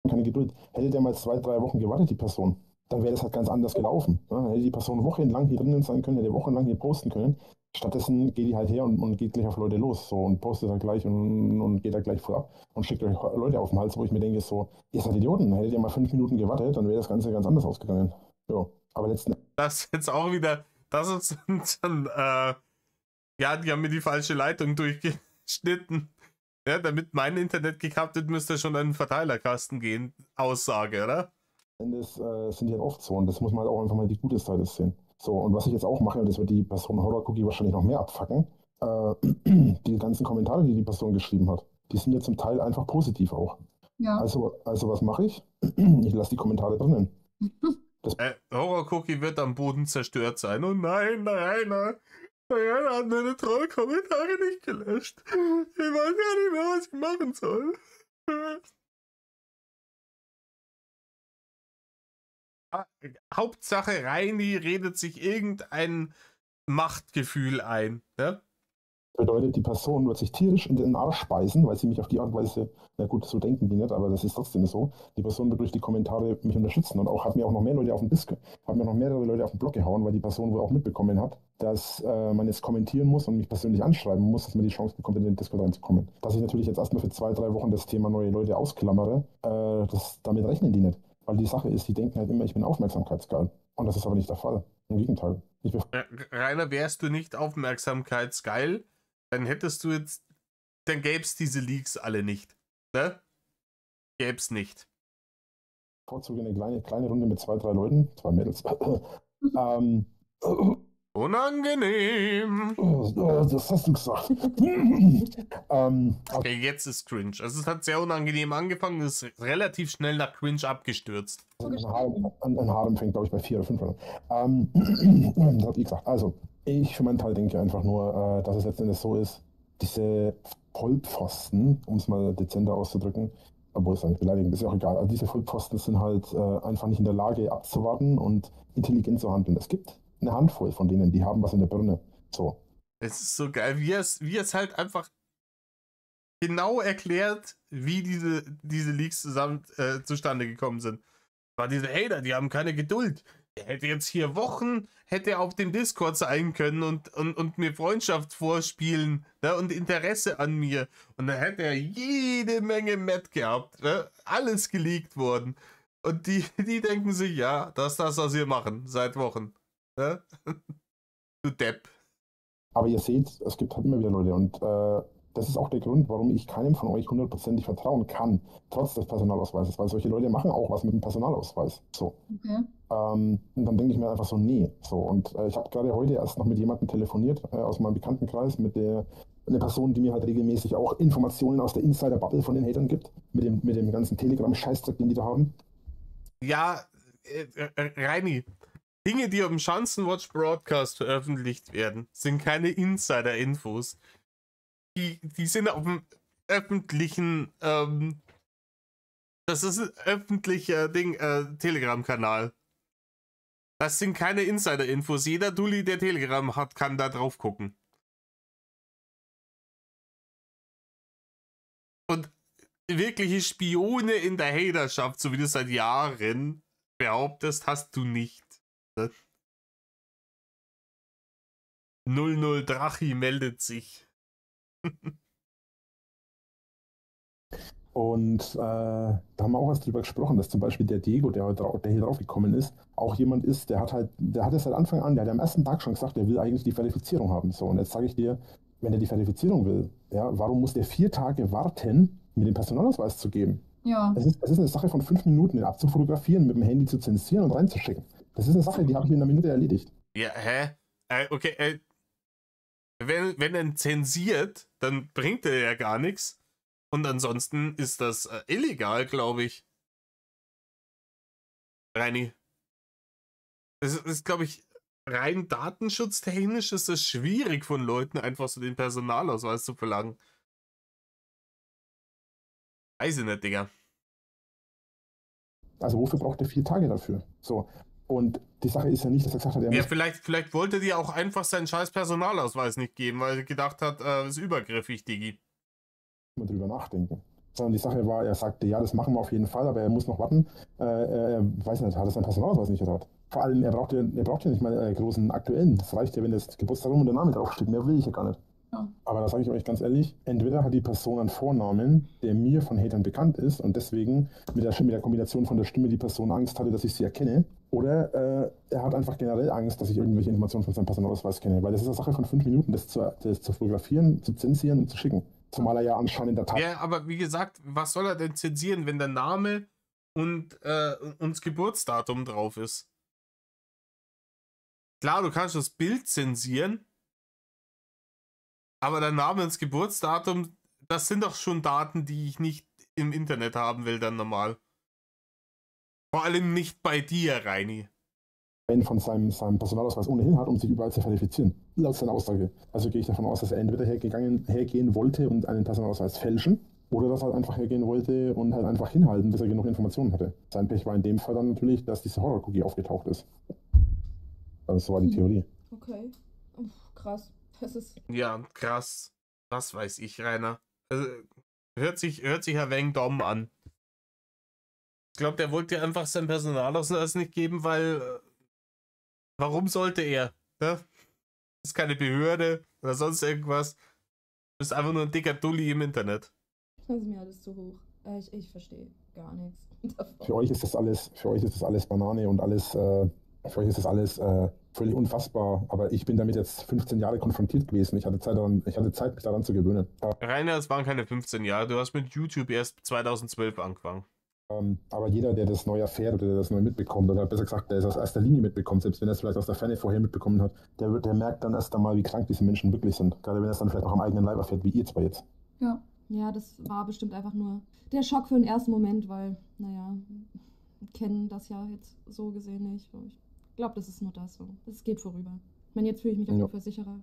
Keine Geduld. Hätte der mal 2, 3 Wochen gewartet, die Person, dann wäre das halt ganz anders gelaufen. Ne? Hätte die Person wochenlang hier drinnen sein können, hätte wochenlang hier posten können. Stattdessen geht die halt her und geht gleich auf Leute los so, und postet halt gleich und geht da gleich vorab und schickt euch Leute auf den Hals, wo ich mir denke, so, ihr seid Idioten, hättet ihr mal 5 Minuten gewartet, dann wäre das Ganze ganz anders ausgegangen. Ja, aber letzten Endes. Das ist jetzt auch wieder, das ist dann, ja, die haben mir die falsche Leitung durchgeschnitten. Ja, damit mein Internet gekappt wird, müsste schon an den Verteilerkasten gehen. Aussage, oder? Endes sind die halt oft so und das muss man halt auch einfach mal die gute Seite sehen. So, und was ich jetzt auch mache, und das wird die Person Horror-Cookie wahrscheinlich noch mehr abfacken, die ganzen Kommentare, die die Person geschrieben hat, die sind ja zum Teil einfach positiv auch. Ja. Also was mache ich? Ich lasse die Kommentare drinnen. Horror-Cookie wird am Boden zerstört sein. Oh nein, Rainer hat meine Troll-Kommentare nicht gelöscht. Ich weiß gar nicht mehr, was ich machen soll. Hauptsache, Reini redet sich irgendein Machtgefühl ein. Ne? Bedeutet, die Person wird sich tierisch in den Arsch beißen, weil sie mich auf die Art und Weise, na gut, so denken die nicht, aber das ist trotzdem so. Die Person wird durch die Kommentare mich unterstützen und auch hat mir auch noch mehr Leute auf den Discord, hat mir noch mehrere Leute auf den Blog gehauen, weil die Person wohl auch mitbekommen hat, dass man jetzt kommentieren muss und mich persönlich anschreiben muss, dass man die Chance bekommt, in den Discord reinzukommen. Dass ich natürlich jetzt erstmal für 2, 3 Wochen das Thema neue Leute ausklammere, damit rechnen die nicht. Weil die Sache ist, die denken halt immer, ich bin aufmerksamkeitsgeil. Und das ist aber nicht der Fall. Im Gegenteil. Rainer, wärst du nicht aufmerksamkeitsgeil, dann gäbe es diese Leaks alle nicht. Ne? Gäbe es nicht. Vorzuge eine kleine Runde mit 2, 3 Leuten, 2 Mädels. Unangenehm. Das hast du gesagt. Okay, jetzt ist cringe. Also es hat sehr unangenehm angefangen, ist relativ schnell nach cringe abgestürzt. Ein Harem fängt, glaube ich, bei 4 oder 5 an. Das hat ich gesagt. Also, ich für meinen Teil denke einfach nur, dass es letztendlich so ist, diese Vollpfosten, um es mal dezenter auszudrücken, obwohl es ja nicht beleidigend ist, ja auch egal. Also diese Vollpfosten sind halt einfach nicht in der Lage abzuwarten und intelligent zu handeln. Es gibt eine Handvoll von denen, die haben was in der Birne. So. Es ist so geil, wie es halt einfach genau erklärt, wie diese Leaks zustande gekommen sind. War diese Hater, die haben keine Geduld. Er hätte jetzt hier Wochen, hätte auf dem Discord sein können und mir Freundschaft vorspielen, ne, und Interesse an mir. Und dann hätte er jede Menge Matt gehabt, ne, alles geleakt worden. Und die denken sich, ja, das, was wir machen, seit Wochen. Ne? Du Depp. Aber ihr seht, es gibt halt immer wieder Leute und das ist auch der Grund, warum ich keinem von euch hundertprozentig vertrauen kann, trotz des Personalausweises, weil solche Leute machen auch was mit dem Personalausweis. So. Okay. Und dann denke ich mir einfach so, nee. So. Und ich habe gerade heute erst noch mit jemandem telefoniert, aus meinem Bekanntenkreis, mit eine Person, die mir halt regelmäßig auch Informationen aus der Insider-Bubble von den Hatern gibt, mit dem ganzen Telegram-Scheißdreck, den die da haben. Ja, Reini, Dinge, die am Schanzenwatch Broadcast veröffentlicht werden, sind keine Insider-Infos. Die sind auf dem öffentlichen, das ist ein öffentlicher Telegram-Kanal. Das sind keine Insider-Infos. Jeder Dulli, der Telegram hat, kann da drauf gucken. Und wirkliche Spione in der Haterschaft, so wie du seit Jahren behauptest, hast du nicht. Ne? 00 Drachi meldet sich. Und da haben wir auch was drüber gesprochen, dass zum Beispiel der Diego, der hier drauf gekommen ist, auch jemand ist, der hat es seit Anfang an, der hat am ersten Tag schon gesagt, der will eigentlich die Verifizierung haben. So, und jetzt sage ich dir, wenn er die Verifizierung will, ja, warum muss der 4 Tage warten, mir den Personalausweis zu geben? Ja. Es ist eine Sache von 5 Minuten, den abzufotografieren, mit dem Handy zu zensieren und reinzuschicken. Das ist eine Sache, die habe ich in einer Minute erledigt. Ja, okay, wenn er zensiert, dann bringt er ja gar nichts. Und ansonsten ist das illegal, glaube ich. Reini. Das ist, glaube ich, rein datenschutztechnisch ist es schwierig von Leuten einfach so den Personalausweis zu verlangen. Weiß ich nicht, Digga. Also wofür braucht er 4 Tage dafür? So. Und die Sache ist ja nicht, dass er gesagt hat, er Ja, muss vielleicht wollte die auch einfach seinen scheiß Personalausweis nicht geben, weil er gedacht hat, ist übergriffig, Digi. mal drüber nachdenken. Sondern die Sache war, er sagte, ja, das machen wir auf jeden Fall, aber er muss noch warten. Er weiß nicht, hat er seinen Personalausweis nicht gehabt. Vor allem, er braucht ja nicht mal einen großen aktuellen. Das reicht ja, wenn das Geburtsdatum und der Name draufsteht. Mehr will ich ja gar nicht. Ja. Aber da sage ich euch ganz ehrlich, entweder hat die Person einen Vornamen, der mir von Hatern bekannt ist und deswegen mit der Kombination von der Stimme die Person Angst hatte, dass ich sie erkenne, oder er hat einfach generell Angst, dass ich irgendwelche Informationen von seinem Personalausweis kenne. Weil das ist eine Sache von 5 Minuten, das zu fotografieren, zu zensieren und zu schicken. Zumal er ja anscheinend in der Tat... Ja, aber wie gesagt, was soll er denn zensieren, wenn der Name und das Geburtsdatum drauf ist? Klar, du kannst das Bild zensieren, aber der Name und das Geburtsdatum, das sind doch schon Daten, die ich nicht im Internet haben will, dann normal. Vor allem nicht bei dir, Reini. von seinem Personalausweis ohnehin hat, um sich überall zu verifizieren. Laut seiner Aussage. Also gehe ich davon aus, dass er entweder hergehen wollte und einen Personalausweis fälschen, oder dass er halt einfach hergehen wollte und halt einfach hinhalten, bis er genug Informationen hatte. Sein Pech war in dem Fall dann natürlich, dass diese Horror-Cookie aufgetaucht ist. Also so war die Theorie. Okay. Krass. Das ist... Ja, krass. Was weiß ich, Rainer. Also, hört sich ein wenig dumm an. Ich glaube, der wollte dir einfach sein Personalausweis nicht geben, weil... warum sollte er? Ne? Ist keine Behörde oder sonst irgendwas. Du bist einfach nur ein dicker Dulli im Internet. Das ist mir alles zu hoch. Ich verstehe gar nichts davon. Für euch ist das alles Banane und alles... für euch ist das alles völlig unfassbar, aber ich bin damit jetzt 15 Jahre konfrontiert gewesen. Ich hatte Zeit, mich daran zu gewöhnen. Rainer, es waren keine 15 Jahre. Du hast mit YouTube erst 2012 angefangen. Aber jeder, der das neu erfährt oder der das neu mitbekommt, oder besser gesagt, der es aus erster Linie mitbekommt, selbst wenn er es vielleicht aus der Ferne vorher mitbekommen hat, der merkt dann erst einmal, wie krank diese Menschen wirklich sind. Gerade wenn er es dann vielleicht auch am eigenen Leib erfährt, wie ihr zwei jetzt. Ja. Ja, das war bestimmt einfach nur der Schock für den ersten Moment, weil, naja, kennen das ja jetzt so gesehen nicht. Ich glaube, das ist nur das so. Das geht vorüber. Ich meine, jetzt fühle ich mich auf jeden Fall sicherer.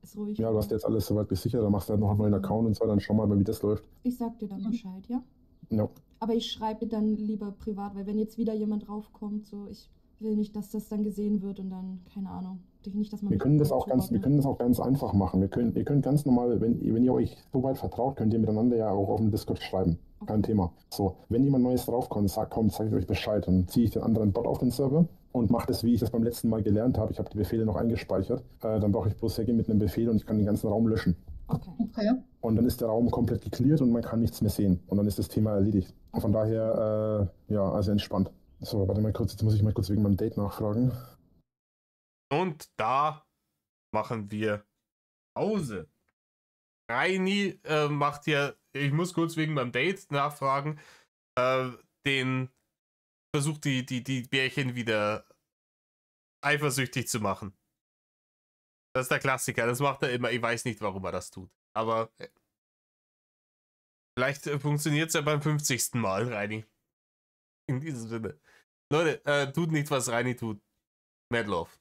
Ist ruhig. Ja, du hast jetzt alles soweit gesichert, dann machst du halt noch einen neuen Account und so, dann schau mal, wie das läuft. Ich sag dir dann Bescheid, ja? No. Aber ich schreibe dann lieber privat, weil wenn jetzt wieder jemand draufkommt, so ich will nicht, dass das dann gesehen wird und dann, keine Ahnung, nicht, dass man Wir mich können das auch zuordnet. ganz einfach machen. Ihr könnt ganz normal, wenn ihr euch so weit vertraut, könnt ihr miteinander ja auch auf dem Discord schreiben. Kein Thema. So, wenn jemand Neues draufkommt, sage ich euch Bescheid. Dann ziehe ich den anderen Bot auf den Server und mache das, wie ich das beim letzten Mal gelernt habe. Ich habe die Befehle noch eingespeichert. Dann brauche ich bloß hergehen mit einem Befehl und ich kann den ganzen Raum löschen. Okay. Und dann ist der Raum komplett geklärt und man kann nichts mehr sehen. Und dann ist das Thema erledigt. Von daher, ja, also entspannt. So, warte mal kurz, jetzt muss ich mal kurz wegen meinem Date nachfragen. Und da machen wir Pause. Reini macht hier, ich muss kurz wegen meinem Date nachfragen, versucht die Bärchen wieder eifersüchtig zu machen. Das ist der Klassiker, das macht er immer, ich weiß nicht, warum er das tut. Aber vielleicht funktioniert es ja beim 50. Mal, Reini. In diesem Sinne. Leute, tut nicht, was Reini tut. Mad Love.